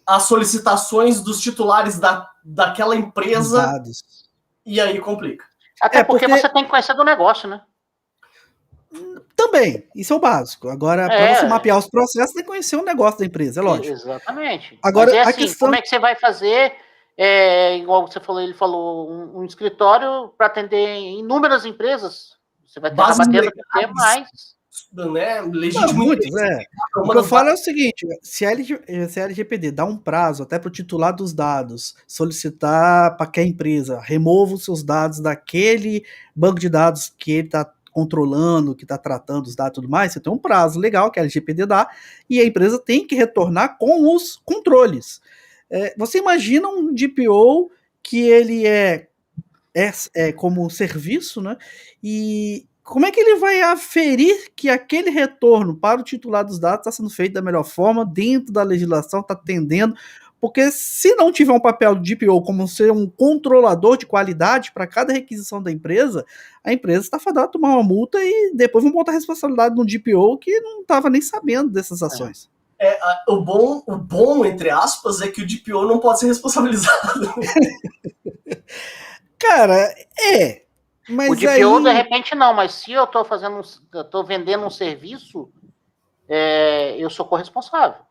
as solicitações dos titulares daquela empresa. Dados. E aí complica. Até porque você tem que conhecer do negócio, né? Também, isso é o básico. Agora, para você mapear os processos, tem que conhecer o negócio da empresa, é lógico. Exatamente. Agora, mas a questão... como é que você vai fazer, igual você falou, ele falou, um escritório para atender inúmeras empresas? Você vai ter que ter mais. Né? Muitos, O que eu falo é o seguinte, se a LGPD dá um prazo até para o titular dos dados solicitar para que a empresa remova os seus dados daquele banco de dados que ele está controlando, que está tratando os dados e tudo mais, você tem um prazo legal que a LGPD dá, e a empresa tem que retornar com os controles. Você imagina um DPO que ele é como serviço, né? E como é que ele vai aferir que aquele retorno para o titular dos dados está sendo feito da melhor forma, dentro da legislação, está atendendo? Porque se não tiver um papel de DPO como ser um controlador de qualidade para cada requisição da empresa, a empresa está fadada a tomar uma multa e depois vão botar a responsabilidade no DPO que não estava nem sabendo dessas ações. O bom, entre aspas, é que o DPO não pode ser responsabilizado. Cara, mas o DPO, de repente, não, mas se eu estou vendendo um serviço, eu sou corresponsável.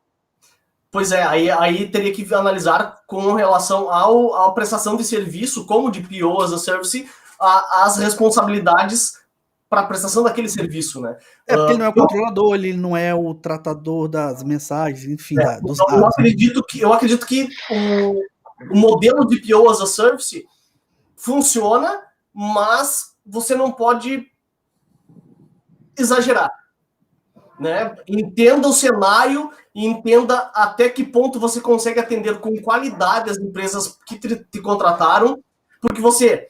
Pois é, aí teria que analisar com relação à prestação de serviço, como DPO as a Service, as responsabilidades para a prestação daquele serviço, né? Porque ele não é o controlador, ele não é o tratador das mensagens, enfim, dos dados. Eu acredito que o modelo DPO as a Service funciona, mas você não pode exagerar, né? Entenda o cenário e entenda até que ponto você consegue atender com qualidade as empresas que te contrataram, porque você,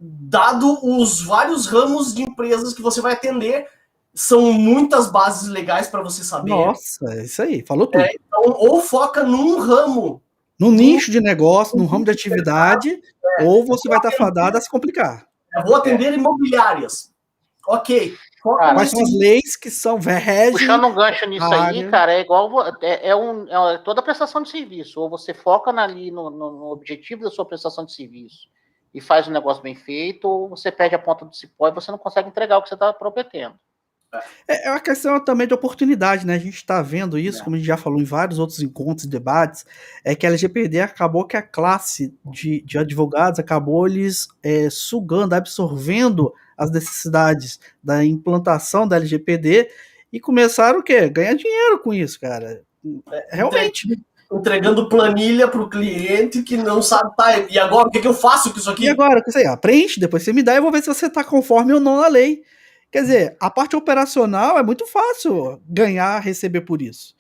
dado os vários ramos de empresas que você vai atender, são muitas bases legais para você saber. Nossa, é isso aí, falou tudo. Então, ou foca num ramo, num nicho de negócio, num ramo de atividade, ou você vai estar fadado a se complicar. Eu vou atender imobiliárias. Ok. Quais são as leis que são regem? Puxando um gancho nisso aí, cara, é igual toda prestação de serviço. Ou você foca ali no objetivo da sua prestação de serviço e faz um negócio bem feito, ou você perde a ponta do cipó e você não consegue entregar o que você está prometendo. É uma questão também de oportunidade, né? A gente está vendo isso, como a gente já falou em vários outros encontros e debates, é que a LGPD acabou que a classe de advogados acabou eles sugando, absorvendo as necessidades da implantação da LGPD e começaram o quê? Ganhar dinheiro com isso, cara. Realmente. Entregando planilha para o cliente que não sabe, e agora o que eu faço com isso aqui? E agora, preenche, depois você me dá e eu vou ver se você está conforme ou não na lei. Quer dizer, a parte operacional é muito fácil ganhar, receber por isso.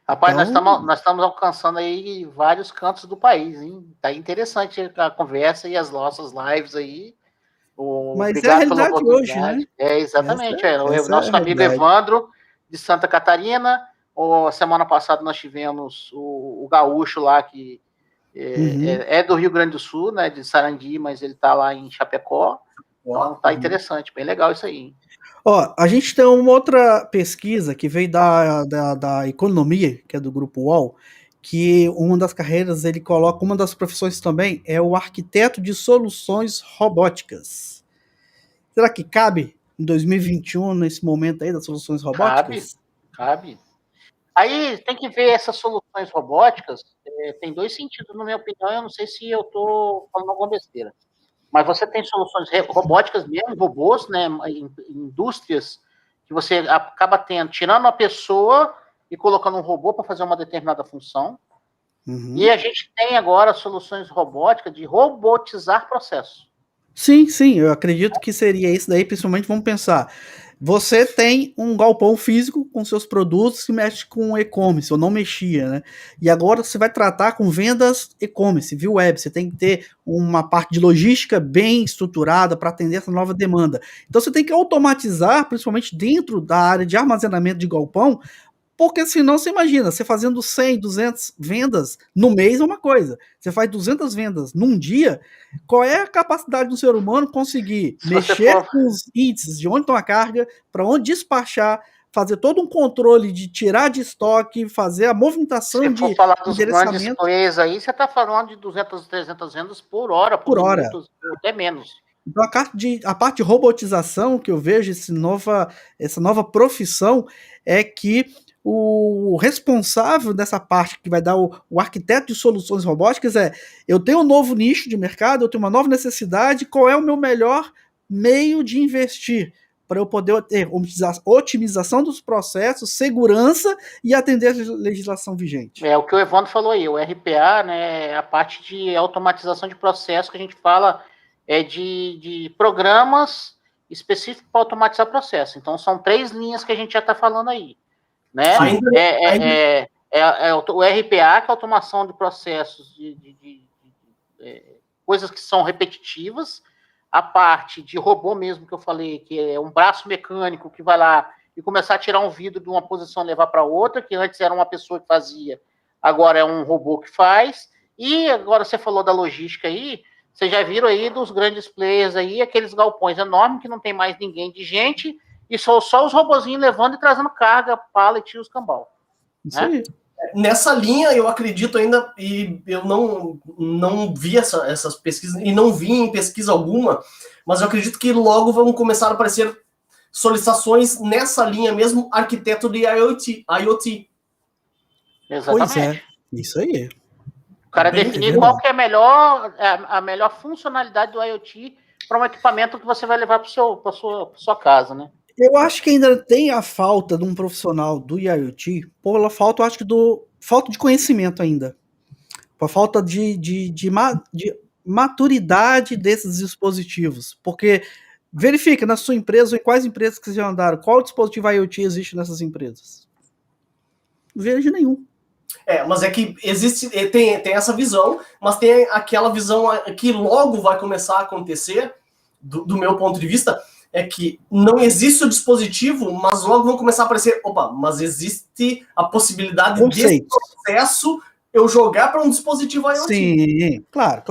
Rapaz, então... nós estamos alcançando aí vários cantos do país, hein? Tá interessante a conversa e as nossas lives aí. Mas é a realidade hoje, né? Exatamente. O nosso amigo Evandro, de Santa Catarina. Semana passada nós tivemos o Gaúcho lá, que é do Rio Grande do Sul, né? De Sarandi, mas ele tá lá em Chapecó. Então tá interessante, bem legal isso aí, hein? A gente tem uma outra pesquisa que veio da economia, que é do Grupo UOL, que uma das carreiras, ele coloca, uma das profissões também, é o arquiteto de soluções robóticas. Será que cabe em 2021, nesse momento aí das soluções robóticas? Cabe. Aí tem que ver essas soluções robóticas, tem dois sentidos, na minha opinião, eu não sei se eu tô falando alguma besteira. Mas você tem soluções robóticas mesmo, robôs, né, indústrias, que você acaba tirando a pessoa e colocando um robô para fazer uma determinada função. E a gente tem agora soluções robóticas de robotizar processos. Sim, eu acredito que seria isso daí, principalmente vamos pensar. Você tem um galpão físico com seus produtos que mexe com e-commerce, ou não mexia, né? E agora você vai tratar com vendas e-commerce, via web. Você tem que ter uma parte de logística bem estruturada para atender essa nova demanda. Então você tem que automatizar, principalmente dentro da área de armazenamento de galpão, Porque senão você imagina, você fazendo 100, 200 vendas no mês é uma coisa. Você faz 200 vendas num dia, qual é a capacidade do ser humano conseguir mexer com os índices de onde estão a carga, para onde despachar, fazer todo um controle de tirar de estoque, fazer a movimentação de endereçamento. Se for falar dos grandes players aí, você está falando de 200, 300 vendas por hora, por minutos, até menos. Então, a parte de robotização que eu vejo, essa nova profissão, é que o responsável dessa parte que vai dar o arquiteto de soluções robóticas eu tenho um novo nicho de mercado, eu tenho uma nova necessidade, qual é o meu melhor meio de investir para eu poder ter otimização dos processos, segurança e atender a legislação vigente. É o que o Evandro falou aí, o RPA, né, a parte de automatização de processos que a gente fala de programas específicos para automatizar processo. Então, são 3 linhas que a gente já está falando aí. Né? O RPA, que é a automação de processos, coisas que são repetitivas. A parte de robô mesmo, que eu falei, que é um braço mecânico que vai lá e começar a tirar um vidro de uma posição e levar para outra, que antes era uma pessoa que fazia, agora é um robô que faz. E agora você falou da logística aí, vocês já viram aí dos grandes players aí, aqueles galpões enormes que não tem mais ninguém de gente, e só os robozinhos levando e trazendo carga, pallet e os cambal. Isso aí. Nessa linha, eu acredito ainda, e eu não vi essas pesquisas, e não vi em pesquisa alguma, mas eu acredito que logo vão começar a aparecer solicitações nessa linha mesmo, arquiteto de IoT. Exatamente. Pois é, isso aí. O cara definir qual que é a melhor funcionalidade do IoT para um equipamento que você vai levar para sua casa, né? Eu acho que ainda tem a falta de um profissional do IoT, pela falta, eu acho que falta de conhecimento ainda. Por falta de maturidade desses dispositivos. Porque verifica na sua empresa, em quais empresas que vocês já andaram, qual dispositivo IoT existe nessas empresas? Não vejo nenhum. Mas é que tem essa visão, mas tem aquela visão que logo vai começar a acontecer, do meu ponto de vista, é que não existe o dispositivo, mas logo vão começar a aparecer, mas existe a possibilidade desse processo eu jogar para um dispositivo IoT. Sim, claro.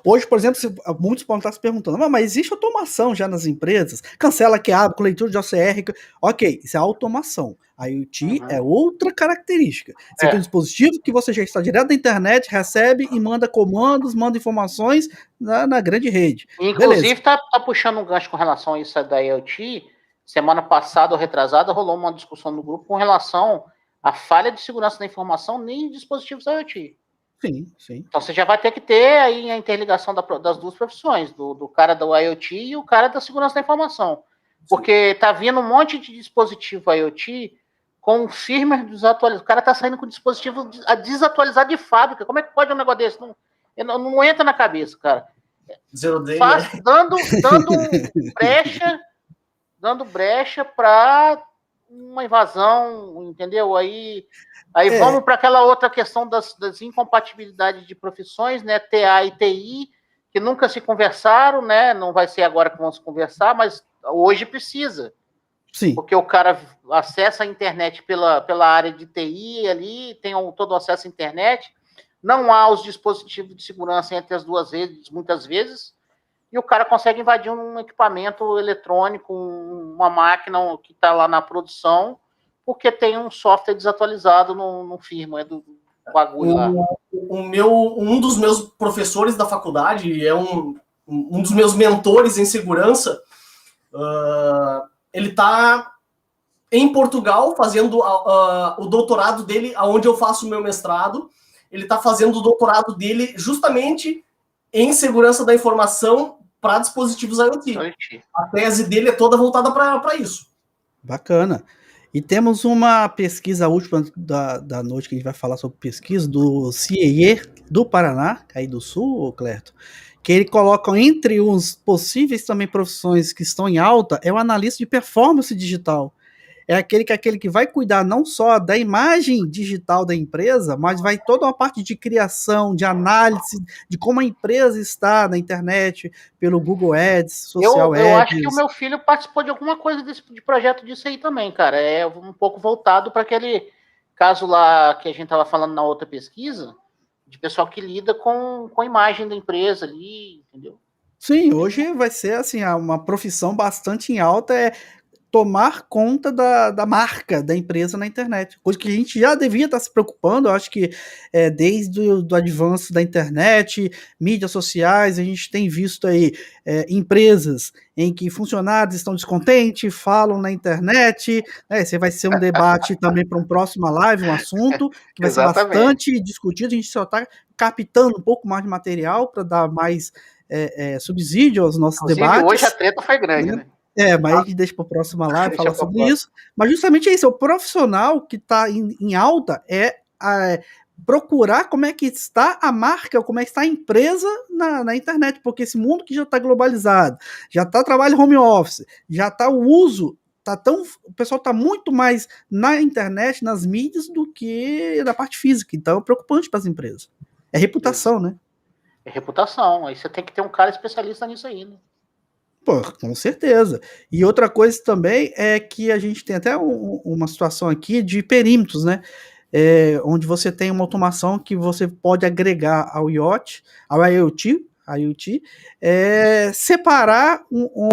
Hoje, por exemplo, muitos podem estar se perguntando, mas existe automação já nas empresas? Cancela QA, com leitura de OCR. Ok, isso é automação. IoT é outra característica. Você tem um dispositivo que você já está direto da internet, recebe e manda comandos, manda informações na grande rede. Inclusive, está puxando um gancho com relação a isso da IoT. Semana passada ou retrasada, rolou uma discussão no grupo com relação à falha de segurança da informação em dispositivos IoT. Sim. Então, você já vai ter que ter aí a interligação das duas profissões, do cara do IoT e o cara da segurança da informação. Porque tá vindo um monte de dispositivo IoT com firmware desatualizado. O cara tá saindo com dispositivo desatualizado de fábrica. Como é que pode um negócio desse? Não entra na cabeça, cara. Dando brecha para uma invasão, entendeu? Aí vamos para aquela outra questão das incompatibilidades de profissões, né? TA e TI, que nunca se conversaram, né? Não vai ser agora que vão se conversar, mas hoje precisa. Sim. Porque o cara acessa a internet pela área de TI ali, tem todo o acesso à internet, não há os dispositivos de segurança entre as duas redes, muitas vezes, e o cara consegue invadir um equipamento eletrônico, uma máquina que está lá na produção, porque tem um software desatualizado no firmware do bagulho lá. Um dos meus professores da faculdade, é um dos meus mentores em segurança, ele está em Portugal fazendo o doutorado dele, onde eu faço o meu mestrado. Ele está fazendo o doutorado dele justamente em segurança da informação para dispositivos IoT. A tese dele é toda voltada para isso. Bacana. E temos uma pesquisa última da noite, que a gente vai falar sobre pesquisa, do CIE do Paraná, aí do Sul, Clerto, que ele coloca entre os possíveis também profissões que estão em alta, é o analista de performance digital. É aquele que vai cuidar não só da imagem digital da empresa, mas vai toda uma parte de criação, de análise, de como a empresa está na internet, pelo Google Ads, Social Ads. Eu acho que o meu filho participou de alguma coisa de projeto disso aí também, cara. É um pouco voltado para aquele caso lá que a gente estava falando na outra pesquisa, de pessoal que lida com a imagem da empresa ali, entendeu? Sim, hoje vai ser assim, uma profissão bastante em alta é tomar conta da marca da empresa na internet, coisa que a gente já devia estar se preocupando. Eu acho que desde o avanço da internet, mídias sociais, a gente tem visto aí empresas em que funcionários estão descontentes, falam na internet, esse vai ser um debate também para uma próxima live, um assunto que vai ser bastante discutido. A gente só está captando um pouco mais de material para dar mais subsídio aos nossos debates. Hoje a treta foi grande, né? Mas a gente deixa para a próxima live falar sobre isso. Mas justamente é isso, o profissional que está em alta procurar como é que está a marca, como é que está a empresa na internet, porque esse mundo que já está globalizado, já está trabalho home office, já está o uso, o pessoal está muito mais na internet, nas mídias, do que na parte física. Então é preocupante para as empresas. É reputação, né? É reputação. Aí você tem que ter um cara especialista nisso aí, né? Pô, com certeza. E outra coisa também é que a gente tem até uma situação aqui de perímetros, né? Onde você tem uma automação que você pode agregar ao IoT, separar,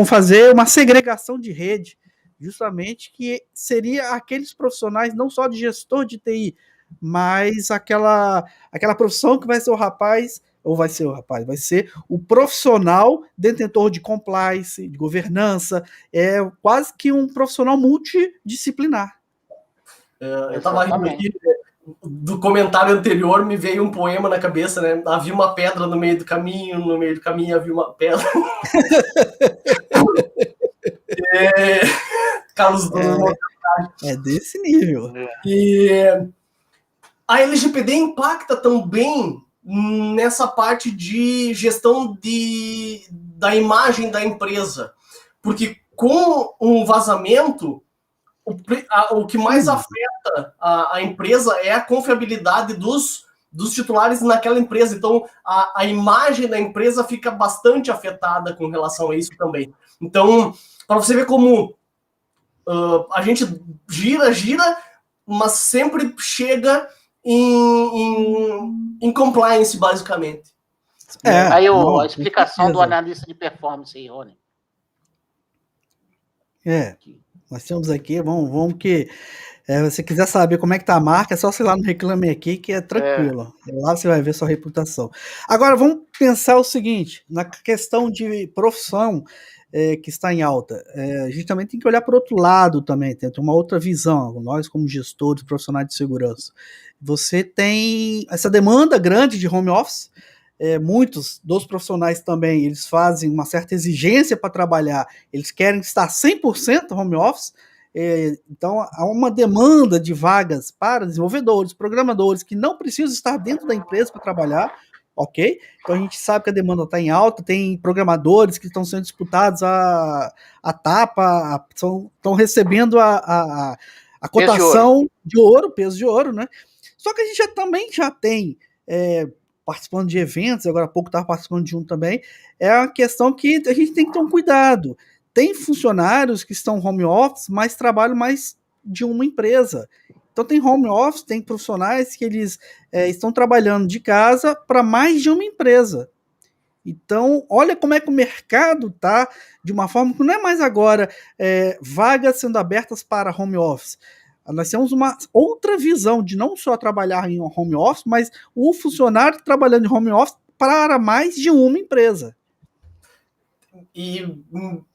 fazer uma segregação de rede, justamente que seria aqueles profissionais não só de gestor de TI, mas aquela profissão que vai ser vai ser o profissional detentor de compliance, de governança, quase que um profissional multidisciplinar. Eu estava rindo aqui, do comentário anterior me veio um poema na cabeça, né? Havia uma pedra no meio do caminho havia uma pedra. Carlos desse nível. E a LGPD impacta também nessa parte de gestão da imagem da empresa, porque com um vazamento, o que mais afeta a empresa é a confiabilidade dos titulares naquela empresa. Então, a imagem da empresa fica bastante afetada com relação a isso também. Então, para você ver como a gente gira, mas sempre chega em compliance, basicamente. Aí a explicação do analista de performance aí, Rony. Nós temos aqui, vamos que se você quiser saber como é que tá a marca, é só você ir lá no Reclame Aqui, que é tranquilo. Lá você vai ver sua reputação. Agora, vamos pensar o seguinte, na questão de profissão que está em alta. A gente também tem que olhar para o outro lado também, tem uma outra visão. Nós, como gestores, profissionais de segurança, você tem essa demanda grande de home office. Muitos dos profissionais também, eles fazem uma certa exigência para trabalhar, eles querem estar 100% home office. Então há uma demanda de vagas para desenvolvedores, programadores que não precisam estar dentro da empresa para trabalhar, ok? Então a gente sabe que a demanda está em alta, tem programadores que estão sendo disputados a tapa, estão recebendo a cotação de ouro, peso de ouro, né? Só que a gente também já tem participando de eventos, agora há pouco estava participando de um também, é uma questão que a gente tem que ter um cuidado. Tem funcionários que estão home office, mas trabalham mais de uma empresa. Então tem home office, tem profissionais que eles estão trabalhando de casa para mais de uma empresa. Então, olha como é que o mercado está de uma forma que não é mais agora vagas sendo abertas para home office. Nós temos uma outra visão de não só trabalhar em home office, mas o funcionário trabalhando em home office para mais de uma empresa. E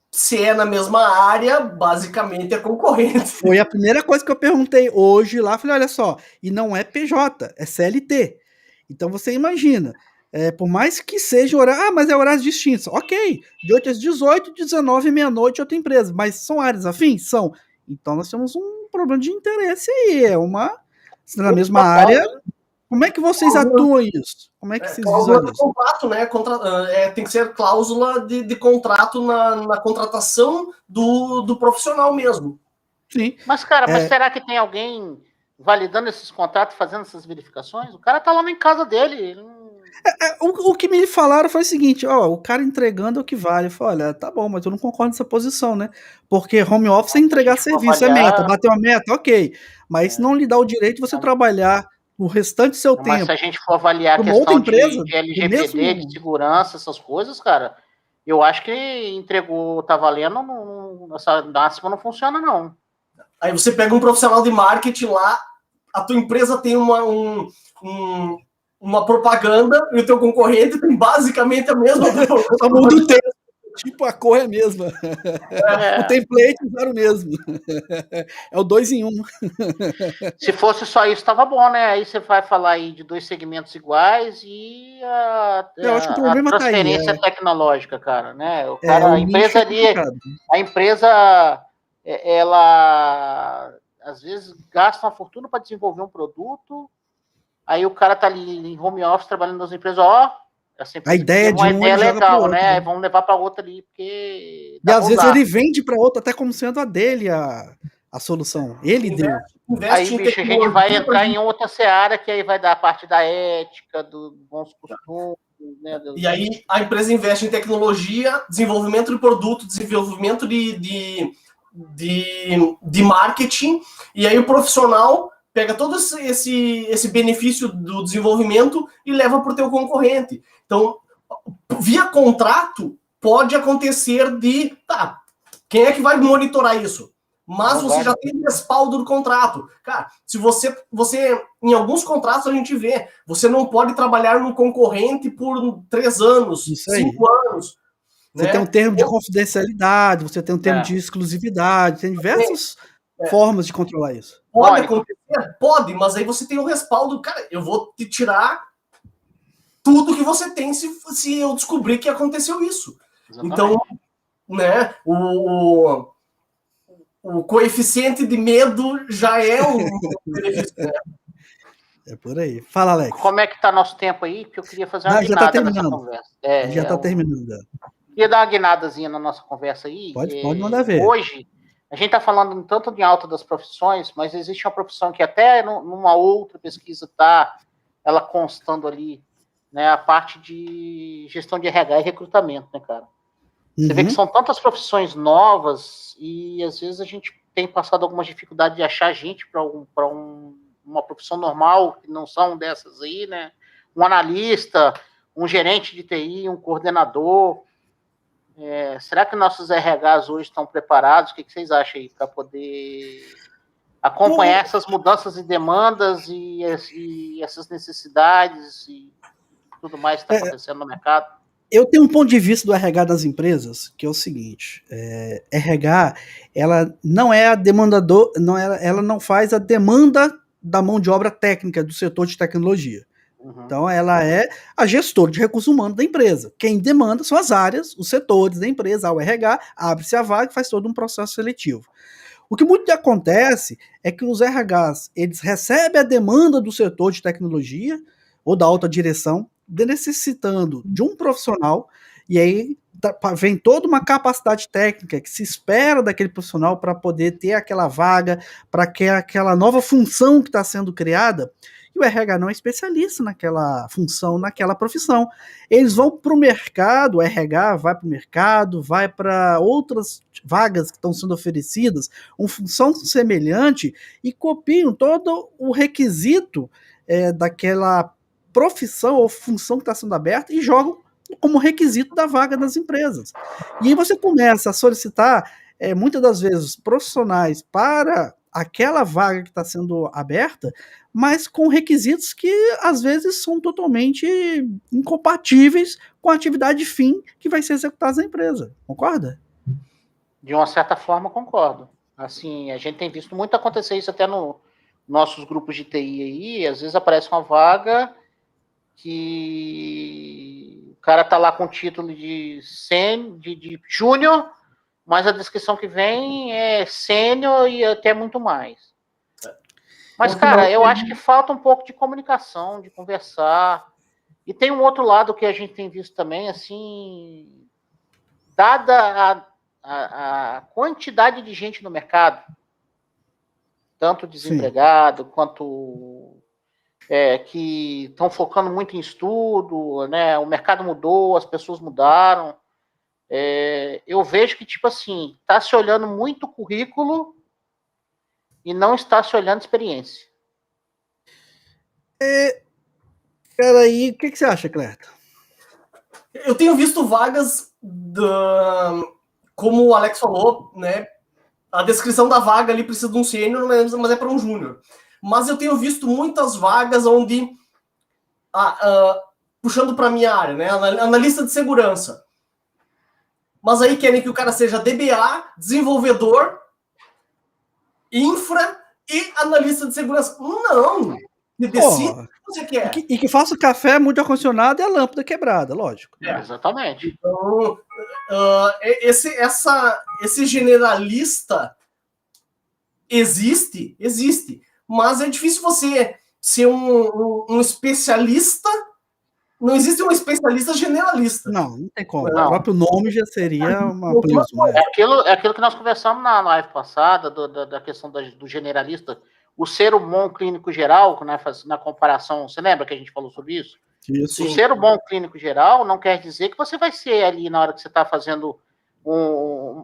se é na mesma área, basicamente é concorrente. Foi a primeira coisa que eu perguntei hoje lá, falei, olha só, e não é PJ, é CLT. Então você imagina, por mais que seja horário, mas é horários distintos, ok, de 8 às 18, 19 e meia-noite outra empresa, mas são áreas afins? São. Então nós temos um problema de interesse aí, na mesma área. Como é que vocês atuam isso? Como é que vocês visualizam isso? Contrato, né? Tem que ser cláusula de contrato na contratação do profissional mesmo. Sim. Mas, cara, será que tem alguém validando esses contratos, fazendo essas verificações? O cara tá lá em casa dele. O que me falaram foi o seguinte, o cara entregando é o que vale. Eu falei, olha, tá bom, mas eu não concordo nessa posição, né? Porque home office é entregar serviço, avaliar, é meta, bater uma meta, ok. Mas não lhe dá o direito de você trabalhar o restante do seu tempo. Mas se a gente for avaliar a questão de LGPD, de segurança, essas coisas, cara, eu acho que entregou, tá valendo, essa máxima não funciona, não. Aí você pega um profissional de marketing lá, a tua empresa tem uma propaganda e o teu concorrente tem basicamente a mesma só muda o texto, tipo a cor é a mesma. O template usaram o mesmo. É o 2 em 1. Se fosse só isso, tava bom, né? Aí você vai falar aí de 2 segmentos iguais e eu acho que o problema transferência tá aí, tecnológica, cara, né? O cara, a empresa ali, a empresa, ela às vezes gasta uma fortuna para desenvolver um produto, aí o cara tá ali em home office trabalhando nas empresas, a ideia de uma ideia legal, né? Vamos levar para outra ali, porque e às vezes ele vende para outra até como sendo a dele a solução. Ele deu. Aí, bicho, a gente vai entrar em outra seara que aí vai dar a parte da ética, dos bons costumes, né? E aí a empresa investe em tecnologia, desenvolvimento de produto, desenvolvimento de marketing, e aí o profissional pega todo esse benefício do desenvolvimento e leva para o teu concorrente. Então, via contrato, pode acontecer quem é que vai monitorar isso? Mas você já tem respaldo do contrato. Cara, se você, em alguns contratos a gente vê, você não pode trabalhar no concorrente por 3 anos, 5 anos. Você tem um termo de confidencialidade, você tem um termo de exclusividade, tem diversas formas de controlar isso. Pode acontecer? Pode, mas aí você tem o respaldo. Cara, eu vou te tirar tudo que você tem se eu descobrir que aconteceu isso. Exatamente. Então, né, o coeficiente de medo já é um benefício. É por aí. Fala, Alex. Como é que tá nosso tempo aí? Porque eu queria fazer uma guinada nessa conversa. Já tá terminando. Queria dar uma guinadazinha na nossa conversa aí. Pode mandar ver. Hoje, a gente está falando tanto de alta das profissões, mas existe uma profissão que até numa outra pesquisa ela constando ali, né, a parte de gestão de RH e recrutamento, né, cara? Você vê que são tantas profissões novas e às vezes a gente tem passado alguma dificuldade de achar gente para uma profissão normal, que não são dessas aí, né? Um analista, um gerente de TI, um coordenador. Será que nossos RHs hoje estão preparados? O que vocês acham aí para poder acompanhar essas mudanças e demandas e essas necessidades e tudo mais que está acontecendo no mercado? Eu tenho um ponto de vista do RH das empresas, que é o seguinte, RH, ela não é a demandador, ela não faz a demanda da mão de obra técnica do setor de tecnologia. Então, ela é a gestora de recursos humanos da empresa. Quem demanda são as áreas, os setores da empresa, o RH, abre-se a vaga e faz todo um processo seletivo. O que muito acontece é que os RHs, eles recebem a demanda do setor de tecnologia ou da alta direção, necessitando de um profissional, e aí vem toda uma capacidade técnica que se espera daquele profissional para poder ter aquela vaga, para que aquela nova função que está sendo criada, e o RH não é especialista naquela função, naquela profissão. Eles vão para o mercado, o RH vai para o mercado, vai para outras vagas que estão sendo oferecidas, uma função semelhante, e copiam todo o requisito daquela profissão ou função que está sendo aberta e jogam como requisito da vaga das empresas. E aí você começa a solicitar, muitas das vezes, profissionais para aquela vaga que está sendo aberta, mas com requisitos que, às vezes, são totalmente incompatíveis com a atividade fim que vai ser executada na empresa. Concorda? De uma certa forma, concordo. Assim, a gente tem visto muito acontecer isso até nos nossos grupos de TI aí, às vezes aparece uma vaga que o cara tá lá com o título de júnior, mas a descrição que vem é sênior e até muito mais. Mas, cara, eu acho que falta um pouco de comunicação, de conversar. E tem um outro lado que a gente tem visto também, assim, dada a quantidade de gente no mercado, tanto desempregado quanto que estão focando muito em estudo, né? O mercado mudou, as pessoas mudaram. Eu vejo que, tipo assim, está se olhando muito currículo e não está se olhando experiência. Cara, aí, o que você acha, Clerto? Eu tenho visto vagas, como o Alex falou, né? A descrição da vaga ali precisa de um sênior, mas é para um júnior. Mas eu tenho visto muitas vagas onde, puxando para a minha área, né? Analista de segurança. Mas aí querem que o cara seja DBA, desenvolvedor, infra e analista de segurança. Não! Decide o que você quer. E que faça café, mude ar-condicionado e a lâmpada quebrada, lógico. Exatamente. Então, esse generalista existe, mas é difícil você ser um especialista. Não existe um especialista generalista. Não tem como. Não. O próprio nome já seria uma plisma. É aquilo que nós conversamos na live passada, da questão do generalista. O ser um bom clínico geral, né, na comparação, você lembra que a gente falou sobre isso? Isso. O ser um bom clínico geral não quer dizer que você vai ser ali na hora que você está fazendo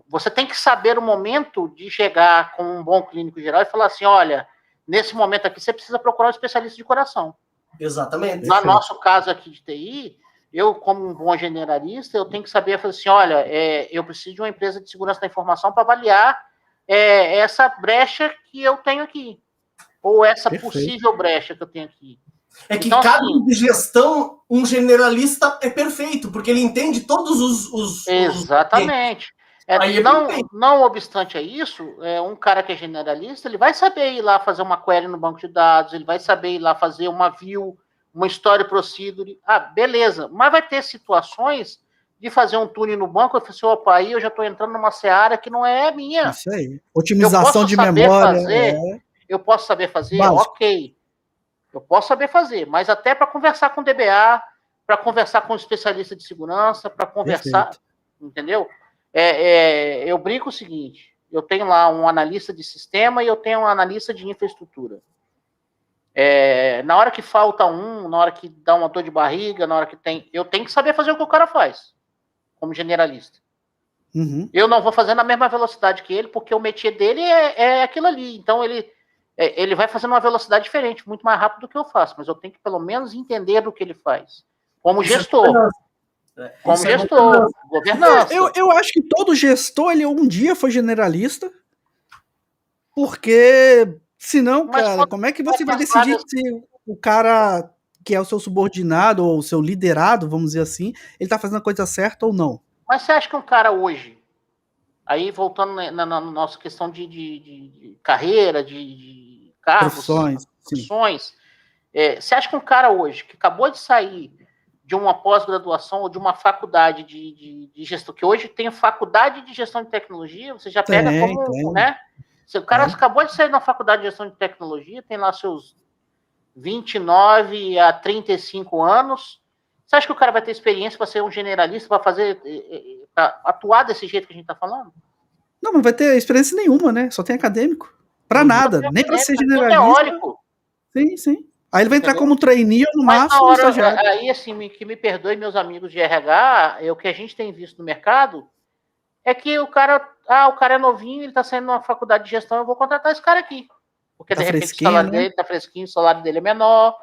você tem que saber o momento de chegar com um bom clínico geral e falar assim, olha, nesse momento aqui você precisa procurar um especialista de coração. Exatamente. No nosso caso aqui de TI, eu, como um bom generalista, eu tenho que saber, falar assim, olha, eu preciso de uma empresa de segurança da informação para avaliar essa brecha que eu tenho aqui, ou essa possível brecha que eu tenho aqui. É que então, cargo assim, de gestão, um generalista é perfeito, porque ele entende todos os exatamente. Não obstante a isso, um cara que é generalista, ele vai saber ir lá fazer uma query no banco de dados, ele vai saber ir lá fazer uma view, uma story procedure. Beleza. Mas vai ter situações de fazer um tuning no banco, eu falei assim, opa, aí eu já estou entrando numa seara que não é minha. Isso aí. Otimização de memória. Eu posso saber fazer? Básico. Ok. Eu posso saber fazer, mas até para conversar com o DBA, para conversar com o especialista de segurança, para conversar, entendeu? Eu brinco o seguinte, eu tenho lá um analista de sistema e eu tenho um analista de infraestrutura. Na hora que falta na hora que dá uma dor de barriga, na hora que eu tenho que saber fazer o que o cara faz, como generalista. Uhum. Eu não vou fazer na mesma velocidade que ele, porque o métier dele é aquilo ali, então ele vai fazer uma velocidade diferente, muito mais rápido do que eu faço, mas eu tenho que pelo menos entender do que ele faz, como gestor. Como gestor, governança. Eu acho que todo gestor, ele um dia foi generalista, porque senão, cara, como é que você vai decidir se o cara que é o seu subordinado ou o seu liderado, vamos dizer assim, ele tá fazendo a coisa certa ou não? Mas você acha que um cara hoje, aí voltando na nossa questão de carreira, de cargos, profissões, você acha que um cara hoje, que acabou de sair de uma pós-graduação ou de uma faculdade de gestão, que hoje tem faculdade de gestão de tecnologia, você já pega né? Se o cara acabou de sair da faculdade de gestão de tecnologia, tem lá seus 29 a 35 anos, você acha que o cara vai ter experiência para ser um generalista, para atuar desse jeito que a gente está falando? Não, não vai ter experiência nenhuma, né? Só tem acadêmico. Para nada, nem para ser generalista. Teórico. Sim. Aí ele vai entrar como trainee ou no máximo estagiário. Aí, assim, que me perdoe meus amigos de RH, o que a gente tem visto no mercado é que o cara é novinho, ele está saindo de uma faculdade de gestão, eu vou contratar esse cara aqui. Porque, de repente, o salário dele está fresquinho, o salário dele é menor,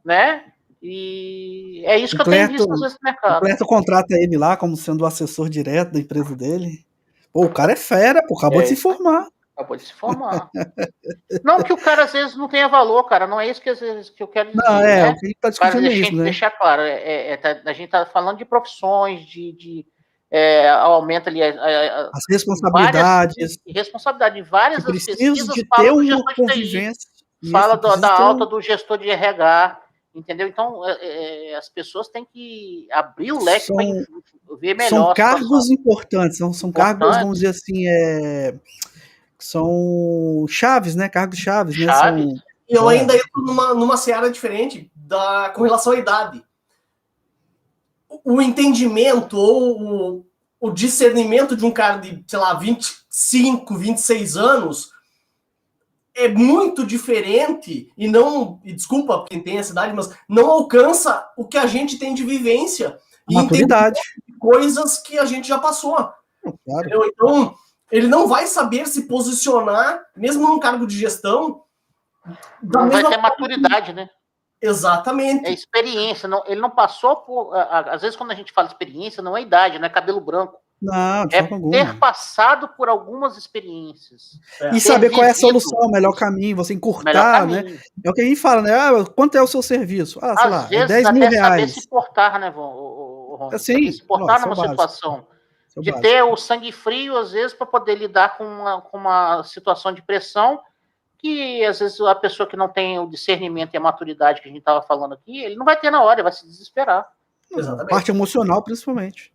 né? E é isso que eu tenho visto às vezes no mercado. O Clerto contrata ele lá como sendo o assessor direto da empresa dele. Pô, o cara é fera, pô, acabou de se formar. Acabou de se formar. Não que o cara às vezes não tenha valor, cara, não é isso que às vezes que eu quero dizer. Não, né? O que a gente tá discutindo é isso, né? Deixar claro, a gente tá falando de profissões, aumenta ali as responsabilidades. Responsabilidade em várias das pesquisas de ter uma convivência. Fala da alta do gestor de RH, entendeu? Então, as pessoas têm que abrir o leque para ver melhor. São cargos importantes, são cargos, vamos dizer assim, são chaves, né? Cargos chaves, né? E eu ainda entro numa seara diferente com relação à idade. O entendimento ou o discernimento de um cara de, sei lá, 25, 26 anos é muito diferente e não, e desculpa quem tem essa idade, mas não alcança o que a gente tem de vivência e maturidade, coisas que a gente já passou. Claro. Então, ele não vai saber se posicionar, mesmo num cargo de gestão. Não vai ter maturidade, né? Exatamente. É experiência. Não, ele não passou por... Às vezes, quando a gente fala experiência, não é idade, não é cabelo branco. Não, é ter passado por algumas experiências. E saber qual é a solução, o melhor caminho, você encurtar, né? É o que a gente fala, né? Quanto é o seu serviço? Sei lá, vezes, 10 mil reais. Saber se portar, né, Ron? Assim, se portar numa situação. De ter o sangue frio, às vezes, para poder lidar com uma situação de pressão que, às vezes, a pessoa que não tem o discernimento e a maturidade que a gente estava falando aqui, ele não vai ter na hora, ele vai se desesperar. Exatamente. Parte emocional, principalmente.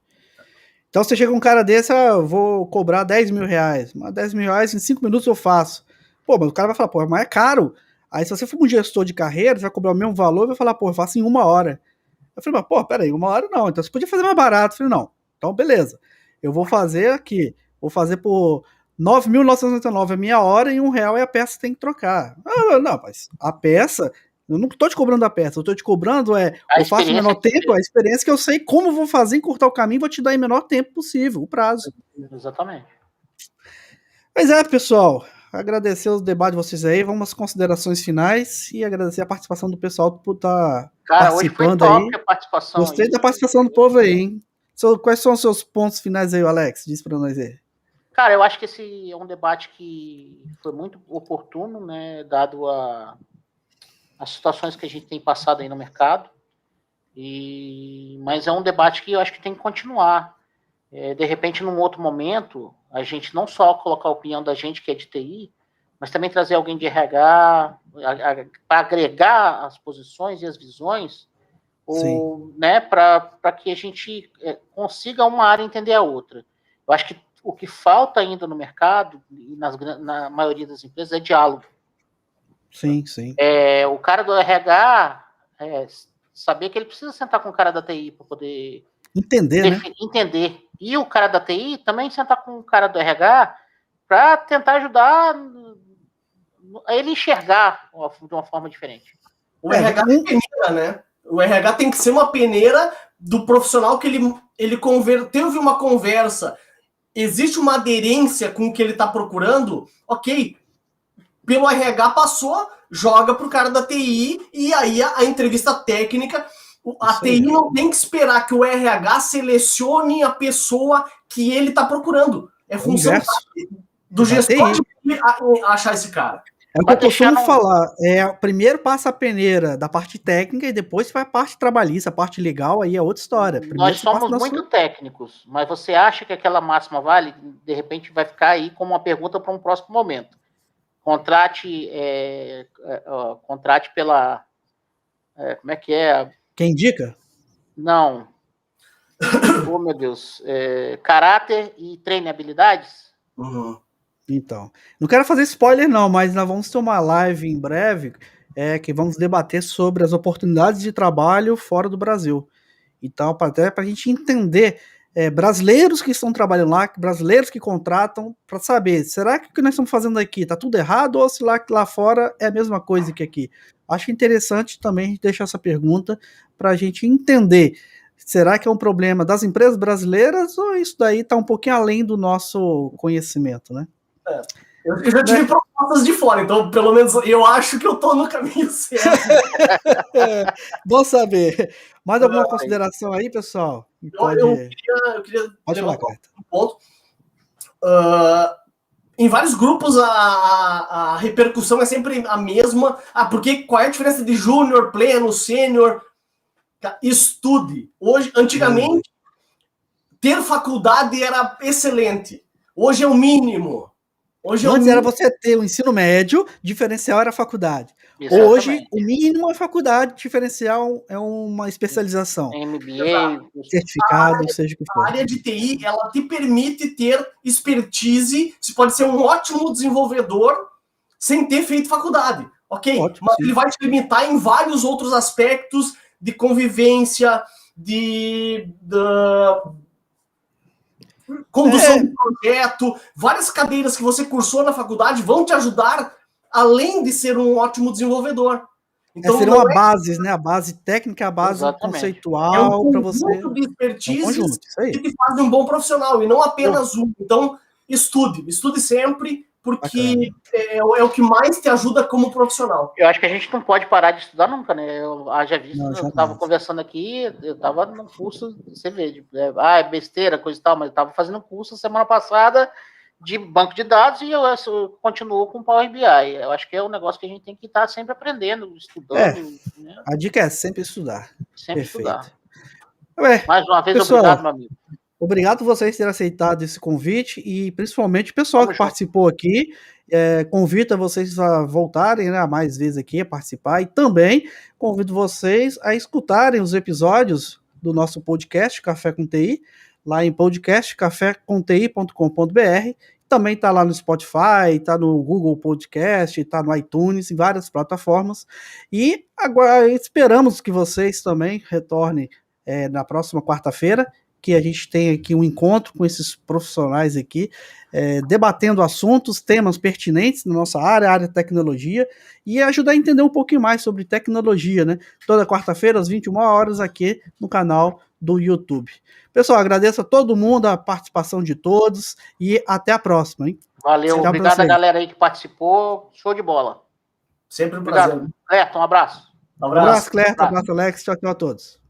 Então, você chega um cara desse, eu vou cobrar 10 mil reais. Mas 10 mil reais, em 5 minutos eu faço. Pô, mas o cara vai falar, pô, mas é caro. Aí, se você for um gestor de carreira, você vai cobrar o mesmo valor e vai falar, pô, eu faço em 1 hora. Eu falei, mas, pô, peraí, 1 hora não. Então, você podia fazer mais barato. Eu falei, não. Então, beleza. Eu vou fazer aqui. Vou fazer por 9.999 a minha hora e R$1 é a peça que tem que trocar. Não, mas a peça... Eu não tô te cobrando a peça, eu tô te cobrando eu faço em menor tempo, a experiência que eu sei como vou fazer, encurtar o caminho, vou te dar em menor tempo possível, o prazo. Exatamente. Mas pessoal, agradecer o debate de vocês aí, vamos às considerações finais e agradecer a participação do pessoal por estar participando hoje foi top aí. A participação Gostei aí. da participação do povo aí, hein? Quais são os seus pontos finais aí, Alex? Diz pra nós aí. Cara, eu acho que esse é um debate que foi muito oportuno, né, dado as situações que a gente tem passado aí no mercado, mas é um debate que eu acho que tem que continuar. De repente, num outro momento, a gente não só colocar a opinião da gente que é de TI, mas também trazer alguém de RH para agregar as posições e as visões, né, para que a gente consiga uma área entender a outra. Eu acho que o que falta ainda no mercado, e na maioria das empresas, é diálogo. Sim, sim. O cara do RH saber que ele precisa sentar com o cara da TI para poder entender. E o cara da TI também sentar com o cara do RH para tentar ajudar a ele enxergar de uma forma diferente. O RH é peneira, né? O RH tem que ser uma peneira do profissional que ele teve uma conversa. Existe uma aderência com o que ele está procurando, ok. Pelo RH passou, joga para o cara da TI e aí a entrevista técnica. A TI não tem que esperar que o RH selecione a pessoa que ele está procurando. É função do gestor de achar esse cara. É o que eu costumo falar. Primeiro passa a peneira da parte técnica e depois vai a parte trabalhista, a parte legal, aí é outra história. Primeiro nós somos muito técnicos, mas você acha que aquela máxima vale? De repente vai ficar aí como uma pergunta para um próximo momento. Contrate pela... como é que é? Quem indica? Não. Oh, meu Deus. Caráter e treine habilidades? Uhum. Então, não quero fazer spoiler não, mas nós vamos ter uma live em breve que vamos debater sobre as oportunidades de trabalho fora do Brasil. Então, até para a gente entender brasileiros que estão trabalhando lá, brasileiros que contratam, para saber, será que o que nós estamos fazendo aqui está tudo errado ou se lá fora é a mesma coisa que aqui? Acho interessante também a gente deixar essa pergunta para a gente entender, será que é um problema das empresas brasileiras ou isso daí está um pouquinho além do nosso conhecimento, né? Eu já tive propostas de fora, então pelo menos eu acho que eu estou no caminho certo. Bom saber. Mais alguma consideração aí, pessoal? Eu queria Pode falar, um ponto. Em vários grupos a repercussão é sempre a mesma. Porque qual é a diferença de júnior, pleno, sênior? Estude. Antigamente, ter faculdade era excelente. Hoje é o mínimo. Antes era você ter o ensino médio, diferencial era a faculdade. Exatamente. Hoje, o mínimo é faculdade, diferencial é uma especialização. MBA, certificado, seja o que for. A área de TI, ela te permite ter expertise, você pode ser um ótimo desenvolvedor sem ter feito faculdade, ok? Ótimo, mas ele vai te limitar em vários outros aspectos de convivência, de condução de projeto, várias cadeiras que você cursou na faculdade vão te ajudar além de ser um ótimo desenvolvedor. Então, seria uma base, né? A base técnica, a base conceitual para você. É um conjunto de expertises que te faz um bom profissional, e não apenas um. Então, estude sempre, porque é o que mais te ajuda como profissional. Eu acho que a gente não pode parar de estudar nunca, né? Eu estava conversando aqui, eu estava no curso, você vê, é besteira, coisa e tal, mas eu estava fazendo um curso semana passada de banco de dados e eu continuo com Power BI. Eu acho que é um negócio que a gente tem que estar sempre aprendendo, estudando. Né? A dica é sempre estudar. Sempre estudar. Mais uma vez, pessoal, obrigado, meu amigo. Obrigado por vocês terem aceitado esse convite e principalmente o pessoal que participou aqui. Convido vocês a voltarem, né, mais vezes aqui a participar e também convido vocês a escutarem os episódios do nosso podcast Café com TI, lá em podcastcafécomti.com.br. Também está lá no Spotify, está no Google Podcast, está no iTunes, em várias plataformas. E agora esperamos que vocês também retornem na próxima quarta-feira, que a gente tem aqui um encontro com esses profissionais aqui, debatendo assuntos, temas pertinentes na nossa área de tecnologia, e ajudar a entender um pouquinho mais sobre tecnologia, né? Toda quarta-feira, às 21 horas, aqui no canal do YouTube. Pessoal, agradeço a todo mundo, a participação de todos, e até a próxima, hein? Valeu, obrigado a galera aí que participou, show de bola. Sempre um prazer. Clerton, um abraço. Um abraço, Clerton, um abraço, Alex, tchau a todos.